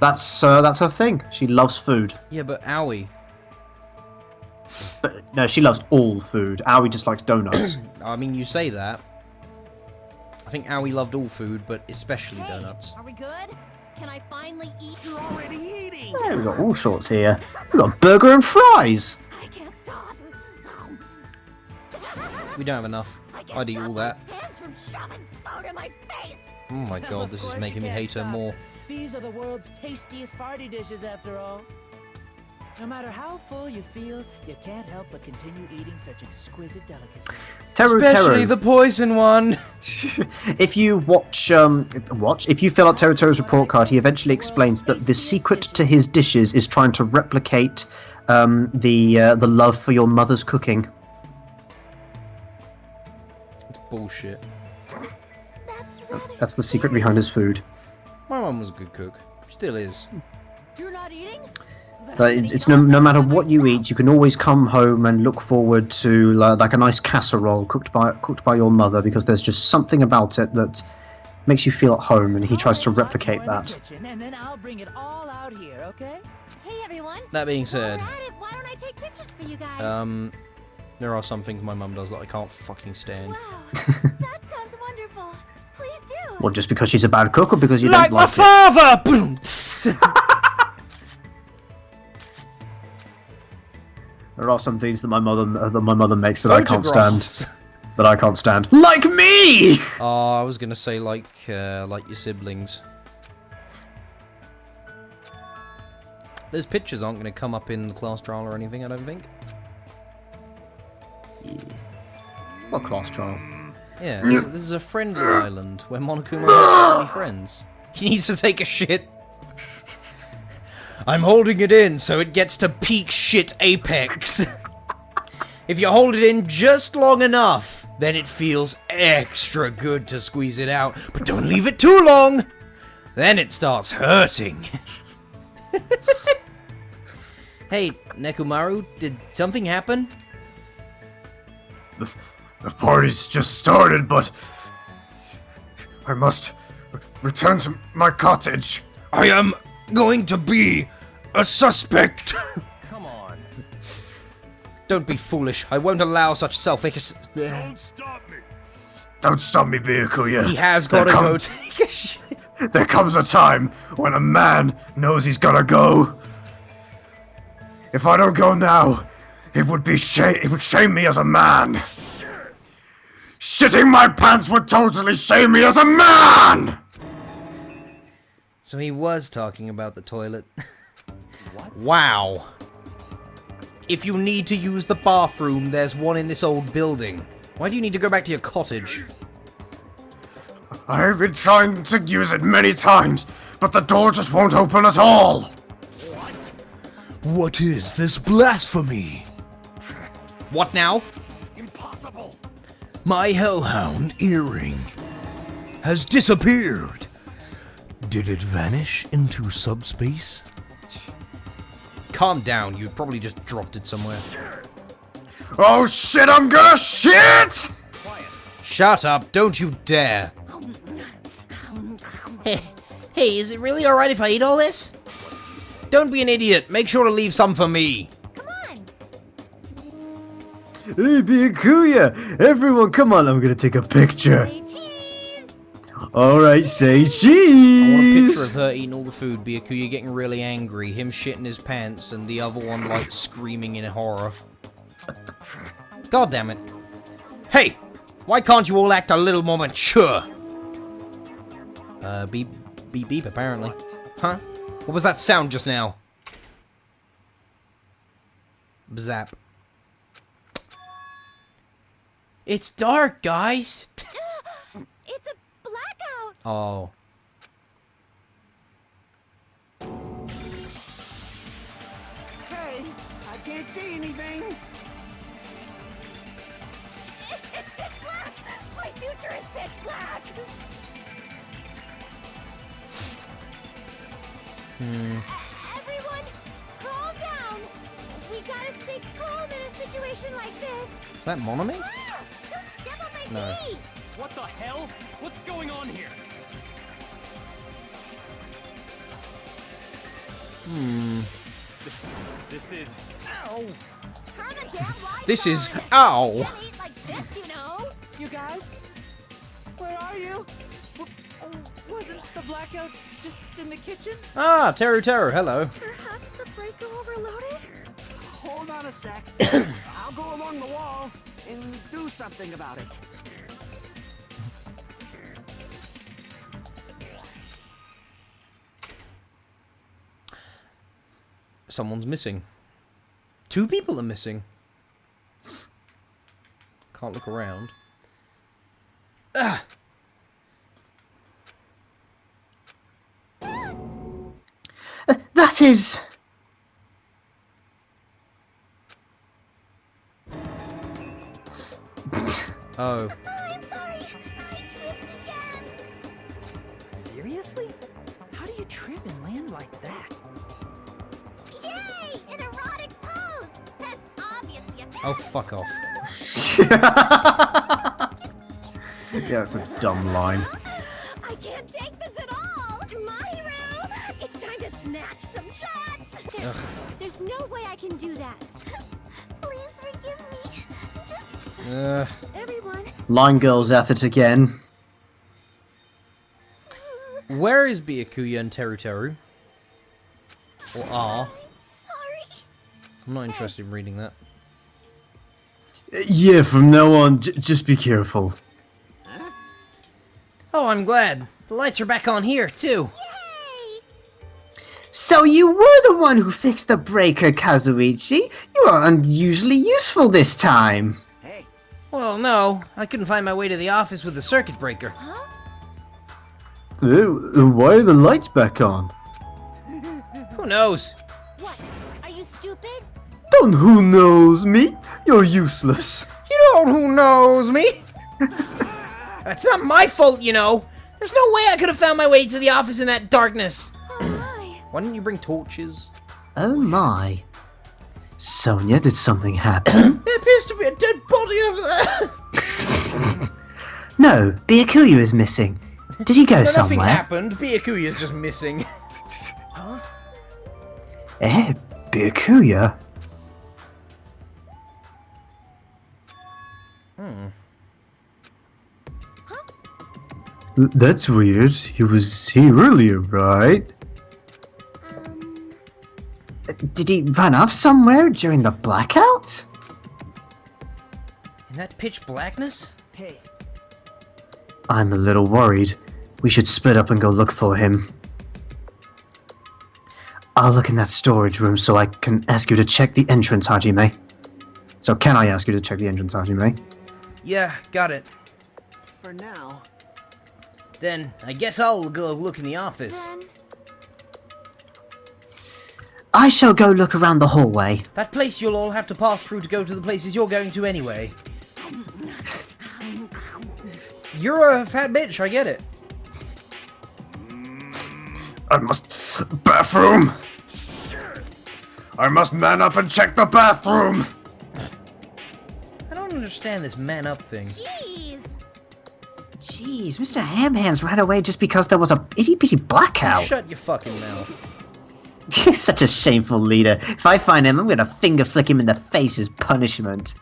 That's her thing. She loves food. Yeah, but Aoi. But no, she loves all food. Aoi just likes donuts. I mean, you say that. I think Aoi loved all food, but especially Hey, donuts. are we good? Can I finally eat? You're already eating! Yeah, we've got all sorts here. We've got burger and fries. I can't stop. We don't have enough. I can't I'd eat stop all my that. hands from shoving food in my face. Oh my god, this is course making me you can't hate her stop. more. These are the world's tastiest party dishes, after all. No matter how full you feel, you can't help but continue eating such exquisite delicacies. Especially the poison one! If you if you fill out Teru's report card, he eventually explains that the secret to his dishes is trying to replicate the love for your mother's cooking. It's bullshit. That's rather That's the secret behind his food. My mum was a good cook. Still is. You're not eating? But it's no matter what you eat, you can always come home and look forward to like a nice casserole cooked by your mother, because there's just something about it that makes you feel at home, and he tries to replicate that. And then I'll bring it all out here, okay? Hey everyone. That being While we're said, at it, why don't I take pictures for you guys? there are some things my mum does that I can't fucking stand. Wow, that sounds wonderful. Please do. Well, just because she's a bad cook, or because you Like don't my like it? father! Boom! There are some things that my mother makes that I can't stand. Photographs. That I can't stand. Like me! Oh, I was gonna say like your siblings. Those pictures aren't gonna come up in the class trial or anything, I don't think. What class trial? Yeah, this is a friendly island where Monokuma wants us to be friends. He needs to take a shit. I'm holding it in so it gets to peak shit apex. If you hold it in just long enough, then it feels extra good to squeeze it out. But don't leave it too long! Then it starts hurting. Hey, Nekomaru, did something happen? The party's just started, but I must return to my cottage. I am going to be a suspect. Come on. Don't be foolish. I won't allow such selfish... Don't stop me. Don't stop me, Byakuya. He has got to go take a shit. There comes a time when a man knows he's gotta go. If I don't go now, it would shame me as a man. Shitting my pants would totally shame me as a man! So he was talking about the toilet. Wow. If you need to use the bathroom, there's one in this old building. Why do you need to go back to your cottage? I've been trying to use it many times, but the door just won't open at all. What is this blasphemy? What now? Impossible. My hellhound earring has disappeared. Did it vanish into subspace? Calm down, you probably just dropped it somewhere. Oh shit, I'm gonna shit! Shut up, don't you dare. Hey, is it really alright if I eat all this? Don't be an idiot, make sure to leave some for me. Come on. Hey, Byakuya! Everyone, come on, I'm gonna take a picture. Say cheese. Alright, say I want a picture cheese! of her eating all the food, Byakuya getting really angry, him shitting his pants, and the other one, like, screaming in horror. God damn it. Hey! Why can't you all act a little more mature? Beep, beep, beep, apparently. Huh? What was that sound just now? Bzap. It's dark, guys! It's a blackout. Oh. Hey, I can't see anything. It's pitch black. My future is pitch black. Everyone, calm down. We gotta stay calm in a situation like this. Is that Monomi? Ah, don't step on my No. feet. What the hell? What's going on here? This is... Ow! Turn the damn lights This is... on. Ow! Can't eat like this, you know. You guys? Where are you? Wasn't the blackout just in the kitchen? Ah, Teru Teru, hello. Perhaps the breaker overloaded? Hold on a sec. I'll go along the wall and do something about it. Someone's missing. 2 people are missing. Can't look around. Ah! That is... Oh. I'm sorry. I did it again. Seriously? How do you trip and land like that? Yay! An erotic pose. That's obviously a Oh, fuck off. Yeah, it's a dumb line. I can't take this at all! My hero! It's time to snatch some shots! There's no way I can do that. Please forgive me. Just everyone. Line girl's at it again. Where is Byakuya and Teru Teru? Or are? Sorry. I'm not interested in reading that. Yeah, from now on, just be careful. Oh, I'm glad. The lights are back on here, too. Yay! So you were the one who fixed the breaker, Kazuichi. You are unusually useful this time. Hey, Well, no. I couldn't find my way to the office with the circuit breaker. Huh? Why are the lights back on? Who knows? What? Are you stupid? Don't who knows me. You're useless. You know who knows me? That's not my fault, you know. There's no way I could have found my way to the office in that darkness. Oh my. Why didn't you bring torches? Oh my. Sonia, did something happen? There appears to be a dead body over there. No, Byakuya is missing. Did he go No, nothing somewhere? happened. Byakuya's just missing. Eh, Byakuya? That's weird. He was here earlier, right? Did he run off somewhere during the blackout? In that pitch blackness? hey, I'm a little worried. We should split up and go look for him. I'll look in that storage room so I can ask you to check the entrance, Hajime. So can I ask you to check the entrance, Hajime? Yeah, got it. for now. Then, I guess I'll go look in the office. Then I shall go look around the hallway. That place you'll all have to pass through to go to the places you're going to anyway. You're a fat bitch, I get it. I must... Bathroom! I must man up and check the bathroom! I don't understand this man up thing. jeez. Jeez, Mr. Hamhands ran away just because there was a itty-bitty blackout. Shut your fucking mouth. He's such a shameful leader. If I find him, I'm gonna finger flick him in the face as punishment.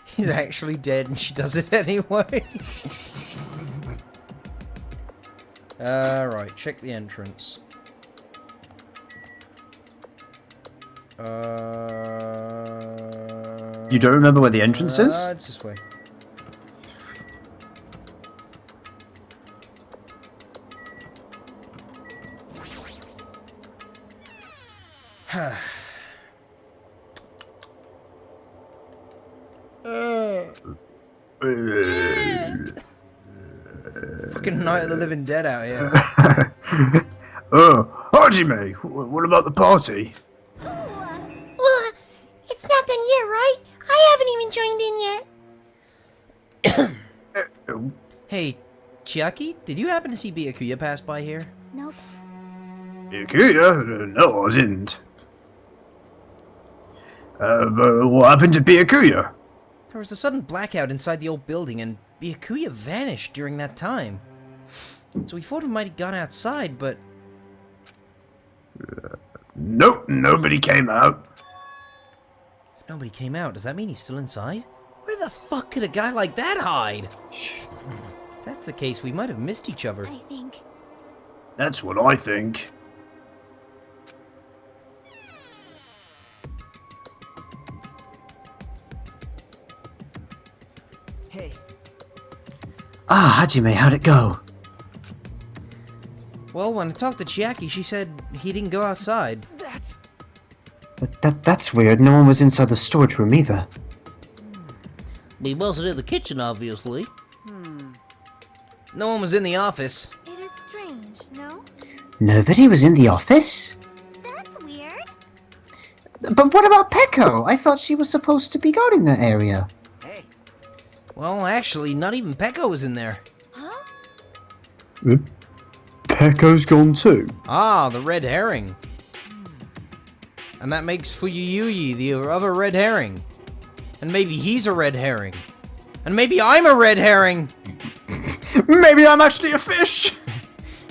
He's actually dead and she does it anyway. Right, check the entrance. You don't remember where the entrance is? It's this way. Fucking Night of the Living Dead out here. Hajime, what about the party? It's not done yet, right? I haven't even joined in yet. Hey, Chiaki, did you happen to see Byakuya pass by here? Nope. Byakuya? No, I didn't. But what happened to Byakuya? There was a sudden blackout inside the old building, and Byakuya vanished during that time. So we thought he might have gone outside, but... Nope, nobody came out. If nobody came out, does that mean he's still inside? Where the fuck could a guy like that hide? If that's the case, we might have missed each other. I think. That's what I think. Hey, Ah, Hajime, how'd it go? Well, when I talked to Chiaki, she said he didn't go outside. that's... That's weird. No one was inside the storage room either. He wasn't in the kitchen, obviously. No one was in the office. It is strange, no? Nobody was in the office? That's weird. But what about Peko? I thought she was supposed to be guarding that area. Hey, Well, actually, not even Peko was in there. Huh? Pecco's gone too. Ah, the red herring. And that makes Fuyuyuyi the other red herring. And maybe he's a red herring. And maybe I'm a red herring. Maybe I'm actually a fish.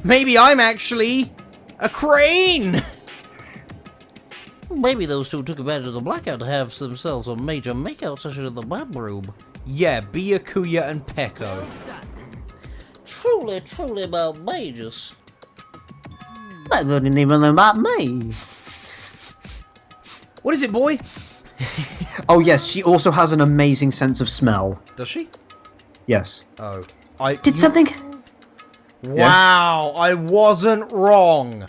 Maybe I'm actually a crane. Maybe those two took advantage of the blackout to have themselves a major makeout session in the bathroom. Yeah, Byakuya and Peko. Truly, truly outrageous. I didn't even know about me. What is it, boy? Oh yes, she also has an amazing sense of smell. Does she? Yes. Oh. Did something... Wow, I wasn't wrong.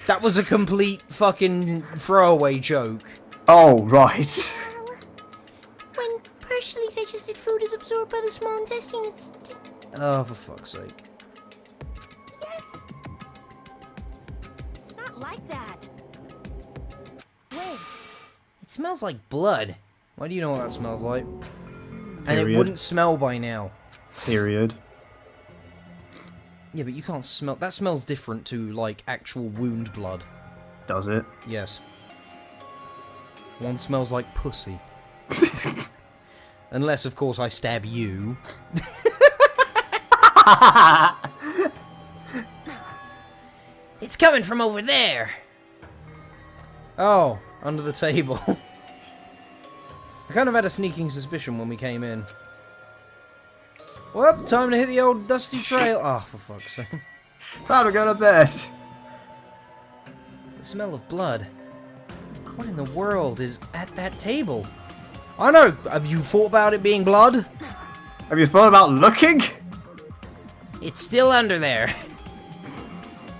That was a complete fucking throwaway joke. Oh, right. When partially digested food is absorbed by the small intestine, it's... Oh, for fuck's sake. Yes! It's not like that. Wait. It smells like blood. Why do you know what that smells like? And it Period. wouldn't smell by now. Period. Yeah, but you can't smell... That smells different to, like, actual wound blood. Does it? Yes. One smells like pussy. Unless, of course, I stab you. It's coming from over there! Oh, under the table. I kind of had a sneaking suspicion when we came in. Well, time to hit the old dusty trail. Oh, for fuck's sake. Time to go to bed. The smell of blood. What in the world is at that table? I know! Have you thought about it being blood? Have you thought about looking? It's still under there.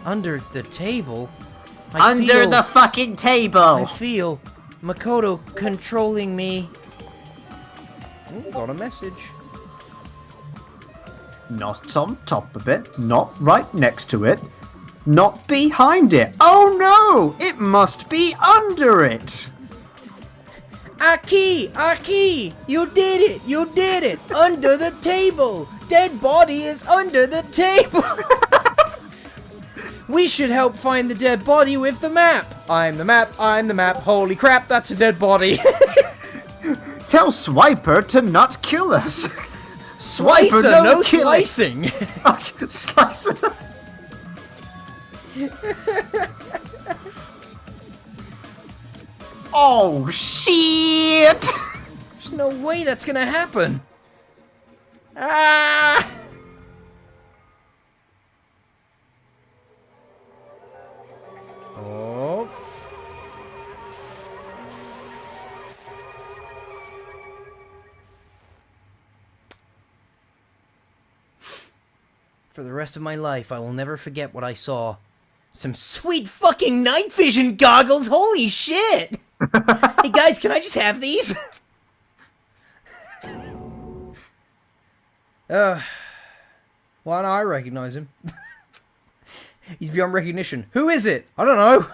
Under the table? Under the fucking I table! feel Makoto controlling me. Ooh, got a message. Not on top of it. Not right next to it. Not behind it. Oh no! It must be under it. Aki! Aki! You did it! You did it! Under the table! Dead body is under the table! We should help find the dead body with the map! I'm the map, I'm the map. Holy crap, that's a dead body! Tell Swiper to not kill us. Slicer, no killing. slicing! Slice us. Oh shit! There's no way that's gonna happen! Ah! Oh. For the rest of my life, I will never forget what I saw. Some sweet fucking night vision goggles! Holy shit! Hey guys, can I just have these? Well, now I recognize him. He's beyond recognition. Who is it? I don't know.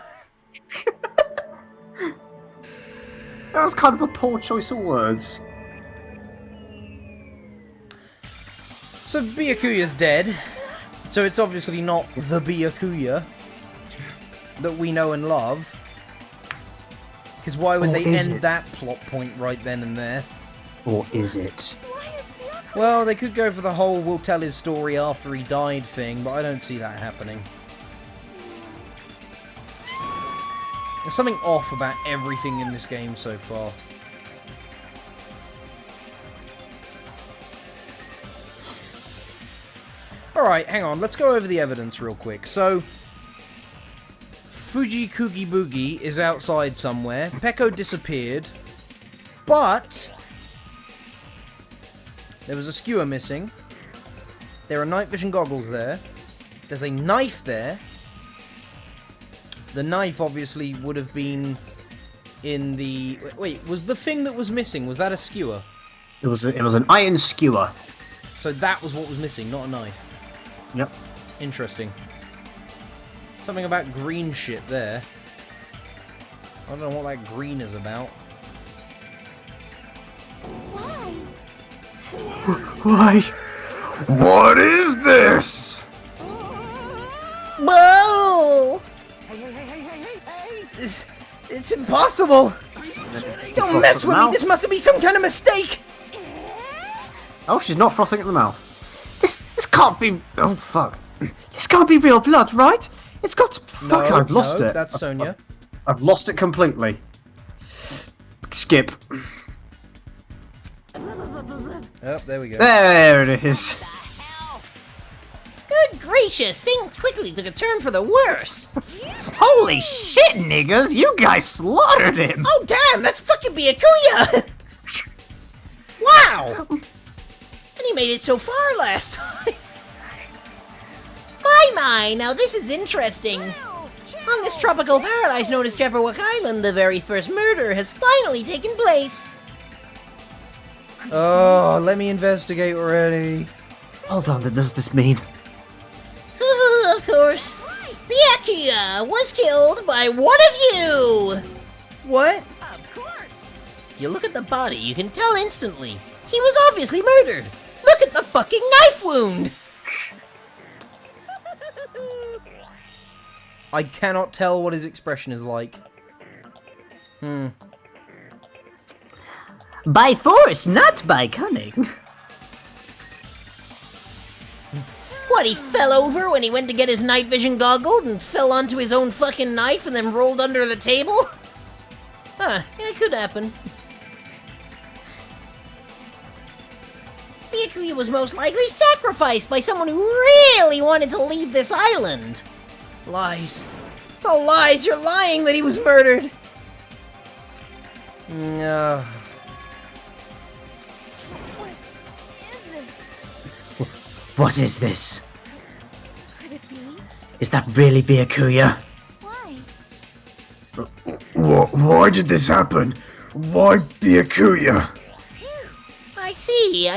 That was kind of a poor choice of words. So Byakuya's dead. So it's obviously not the Byakuya that we know and love. Because why would they end that plot point right then and there? Or is it? Well, they could go for the whole we'll tell his story after he died thing, but I don't see that happening. There's something off about everything in this game so far. Alright, hang on, let's go over the evidence real quick. So, Fujikugi Boogie is outside somewhere. Peko disappeared. But there was a skewer missing. There are night vision goggles there. There's a knife there. The knife obviously would have been in the... Wait, was the thing that was missing, was that a skewer? It was an iron skewer. So that was what was missing, not a knife. Yep. Interesting. Something about green shit there. I don't know what that green is about. Why? What is this? Whoa! It's impossible! Don't mess with me! This must be some kind of mistake! Oh, she's not frothing at the mouth. This can't be. Oh fuck! This can't be real blood, right? It's got to. Fuck! I've lost it. That's Sonia. I've lost it completely. Skip. Oh, there we go. There it is. Good gracious, things quickly took a turn for the worse. Holy shit, niggas! You guys slaughtered him. Oh damn, that's fucking Byakuya! Wow! And he made it so far last time. My, now this is interesting. On this tropical paradise known as Jabberwock Island, the very first murder has finally taken place. Oh, let me investigate already. Hold on, what does this mean? Of course. Byakuya was killed by one of you! What? Of course! If you look at the body, you can tell instantly. He was obviously murdered. Look at the fucking knife wound! I cannot tell what his expression is like. By force, not by cunning. What, he fell over when he went to get his night vision goggled and fell onto his own fucking knife and then rolled under the table? Huh, it could happen. Byakuya was most likely sacrificed by someone who really wanted to leave this island. Lies. It's all lies. You're lying that he was murdered. No. What is this? Could it be? Is that really Byakuya? Why? Why did this happen? Why Byakuya? I see.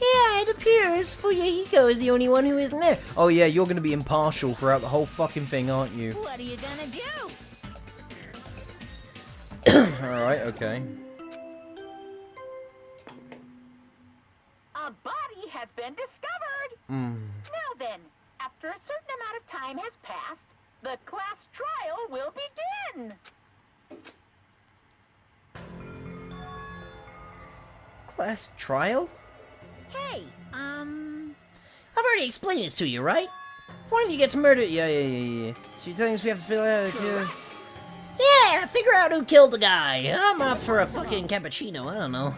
Yeah, it appears Fuyahiko is the only one who isn't there. Oh yeah, you're gonna be impartial throughout the whole fucking thing, aren't you? What are you gonna do? Alright, okay. A body has been discovered. Now then, after a certain amount of time has passed, the class trial will begin. Class trial? Hey, I've already explained this to you, right? If one of you gets murdered, yeah. So you things we have to fill out. Yeah, figure out who killed the guy. I'm off for a fucking cappuccino. I don't know.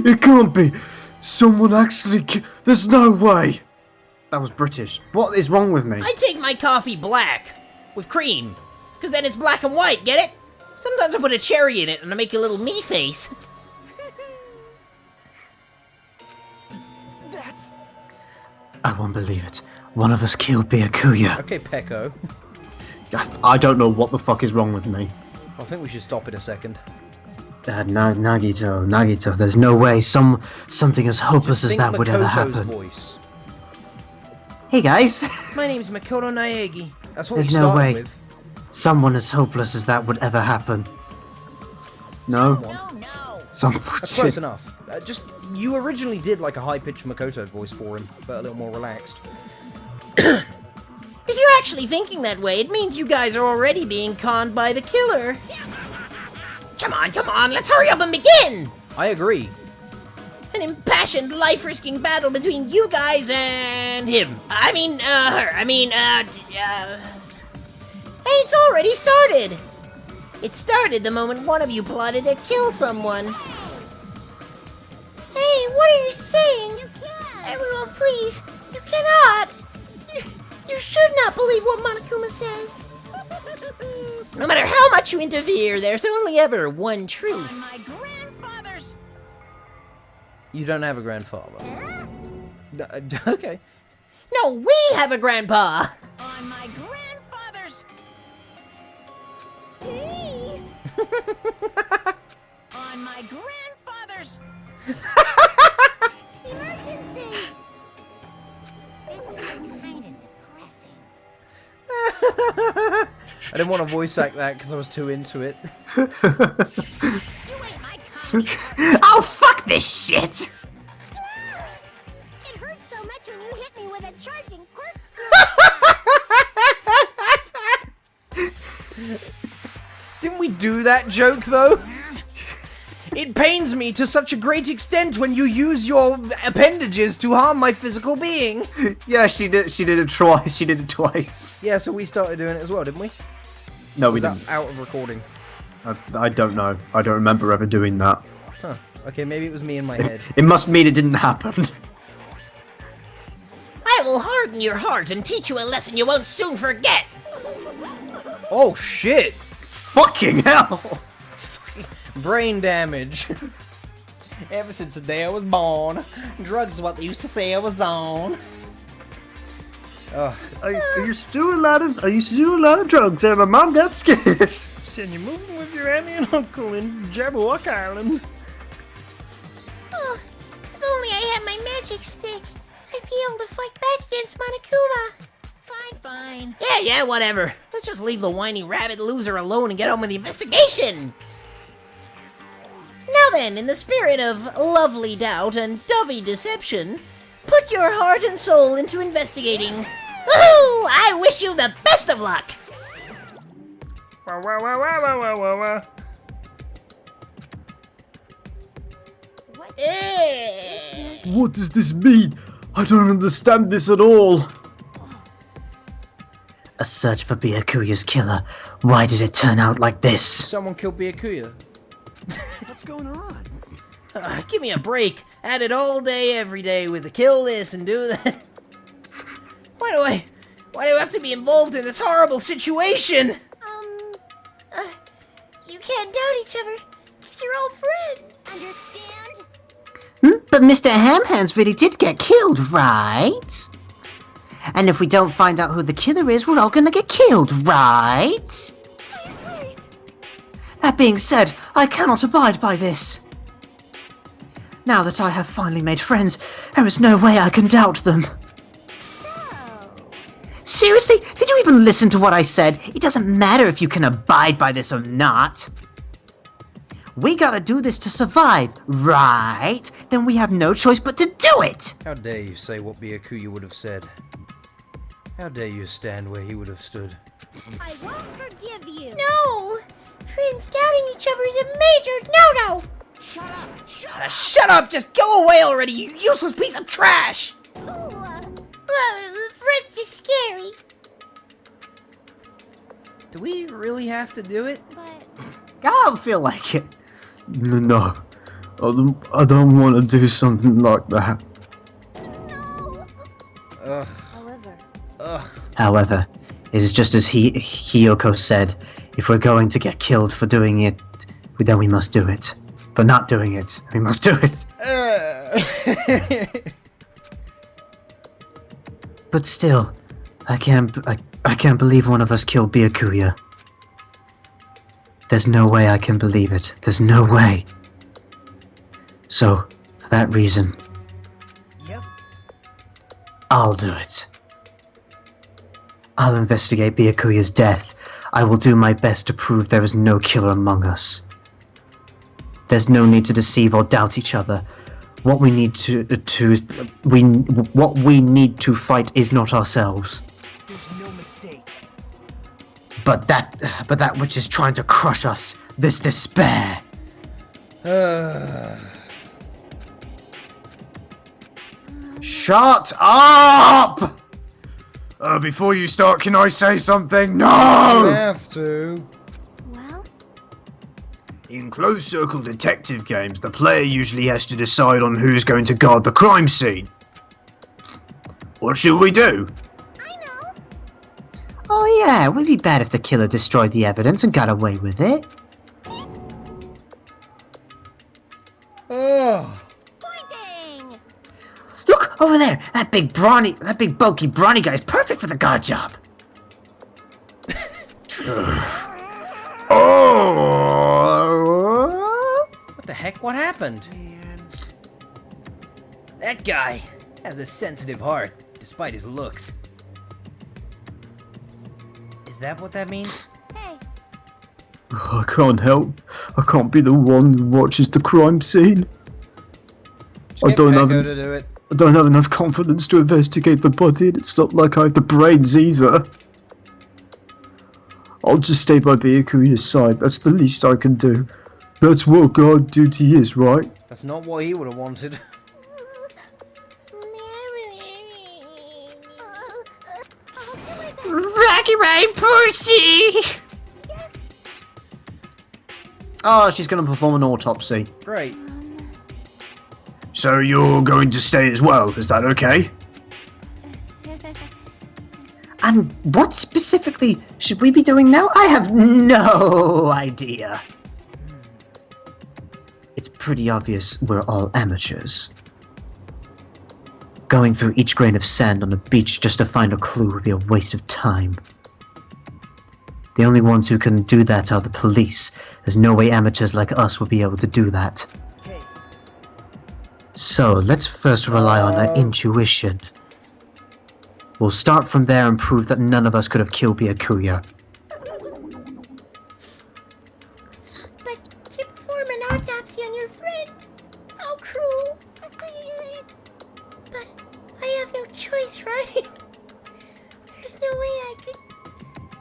It can't be. Someone actually there's no way. That was British. What is wrong with me? I take my coffee black with cream, because then it's black and white. Get it? Sometimes I put a cherry in it and I make a little me face. That's... I won't believe it. One of us killed Byakuya. Okay, Pecco. I don't know what the fuck is wrong with me. I think we should stop in a second. Nagito, there's no way something as hopeless as that would ever happen. Voice. Hey guys! My name's Makoto Naegi. That's what There's we no started way. with. Someone as hopeless as that would ever happen. No? Someone. That's close enough. You originally did like a high-pitched Makoto voice for him, but a little more relaxed. If you're actually thinking that way, it means you guys are already being conned by the killer. Come on, let's hurry up and begin! I agree. An impassioned, life-risking battle between you guys and him. Her. And it's already started! It started the moment one of you plotted to kill someone. Hey, what are you saying? You can't! Everyone, please! You cannot! You should not believe what Monokuma says! No matter how much you interfere, there's only ever one truth. My grandfather's... You don't have a grandfather. Okay. No, we have a grandpa! On my grandfather's... On my grandfather's... Emergency! This is kind of depressing. I didn't want to voice act that because I was too into it. You ain't my kind. Oh, fuck this shit! It hurts so much when you hit me with a charging corkscrew. Didn't we do that joke though? It pains me to such a great extent when you use your appendages to harm my physical being. Yeah, she did it twice. Yeah, so we started doing it as well, didn't we? No, we Was didn't. that out of recording? I don't know. I don't remember ever doing that. Huh. Okay, maybe it was me in my head. It must mean it didn't happen. I will harden your heart and teach you a lesson you won't soon forget. Oh shit! Fucking hell! Brain damage. Ever since the day I was born, drugs is what they used to say I was on. I used to do a lot of drugs, and my mom got scared. Said you're moving with your auntie and uncle in Jabberwock Island. Oh, if only I had my magic stick, I'd be able to fight back against Monokuma. Fine. Yeah, whatever. Let's just leave the whiny rabbit loser alone and get on with the investigation. Now then, in the spirit of lovely doubt and dovey deception, put your heart and soul into investigating. Woohoo! I wish you the best of luck! What does this mean? I don't understand this at all. A search for Byakuya's killer. Why did it turn out like this? Someone killed Byakuya. What's going on? Give me a break. At it all day, every day with the kill this and do that. Why do I have to be involved in this horrible situation? You can't doubt each other, because you're all friends. Understand? But Mr. Hamhands really did get killed, right? And if we don't find out who the killer is, we're all gonna get killed, right? Right. That being said, I cannot abide by this. Now that I have finally made friends, there is no way I can doubt them. Seriously? Did you even listen to what I said? It doesn't matter if you can abide by this or not. We gotta do this to survive, right? Then we have no choice but to do it! How dare you say what Byakuya would have said? How dare you stand where he would have stood? I won't forgive you. No! Friends doubting each other is a major no-no! Shut up! Just go away already, you useless piece of trash! Friends is scary. Do we really have to do it? But I don't feel like it. No. I don't want to do something like that. no. Ugh. However, Ugh. However, it is just as Hiyoko said, if we're going to get killed for doing it, then we must do it. For not doing it, we must do it. But still, I can't believe one of us killed Byakuya. There's no way I can believe it. There's no way. So, for that reason, Yep. I'll do it. I'll investigate Byakuya's death. I will do my best to prove there is no killer among us. There's no need to deceive or doubt each other. What we need what we need to fight is not ourselves, There's no mistake. but that which is trying to crush us. This despair. Shut up! Before you start, can I say something? You No! have to. well, In closed-circle detective games, the player usually has to decide on who's going to guard the crime scene. What should we do? I know. Oh yeah, it would be bad if the killer destroyed the evidence and got away with it. Ugh. Pointing. Look over there. That big bulky brawny guy is perfect for the guard job. Oh! What the heck? What happened? That guy has a sensitive heart, despite his looks. Is that what that means? Hey, I can't help. I can't be the one who watches the crime scene. Just get don't Peko have- to do it. I don't have enough confidence to investigate the body, and it's not like I have the brains either. I'll just stay by Byakuya's side. That's the least I can do. That's what guard duty is, right? That's not what he would have wanted. I'll do my best. Rocky Ray Percy! Yes. Oh, she's gonna perform an autopsy. Great. So you're going to stay as well, is that okay? And what specifically should we be doing now? I have no idea. It's pretty obvious we're all amateurs. Going through each grain of sand on a beach just to find a clue would be a waste of time. The only ones who can do that are the police. There's no way amateurs like us will be able to do that. Hey, So, let's first rely on our intuition. We'll start from there and prove that none of us could have killed Byakuya. But to perform an autopsy on your friend? How cruel. But I have no choice, right? There's no way I could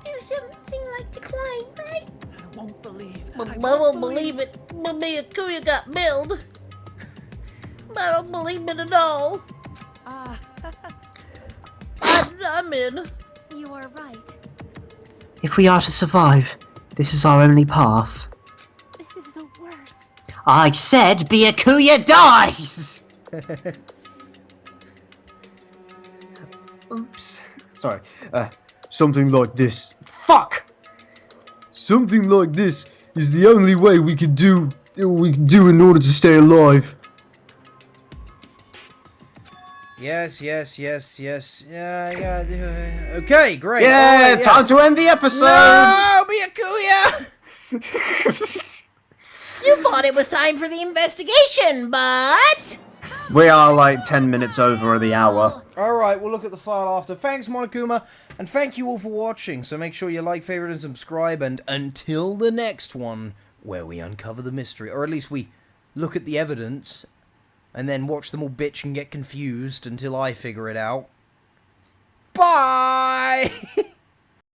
do something like decline, right? I won't believe. I won't believe it. But Byakuya got billed. I don't believe it at all. I'm in. You are right. If we are to survive, this is our only path. This is the worst. I said Byakuya dies! Oops. Sorry. Something like this. Fuck! Something like this is the only way we can do in order to stay alive. Yes. Yeah, I gotta do it. Okay, great. Yeah, Alright, time to end the episode! No, Byakuya! You thought it was time for the investigation, but... We are like 10 minutes over the hour. Alright, we'll look at the file after. Thanks, Monokuma, and thank you all for watching. So make sure you like, favorite, and subscribe. And until the next one, where we uncover the mystery, or at least we look at the evidence, and then watch them all bitch and get confused until I figure it out. Bye!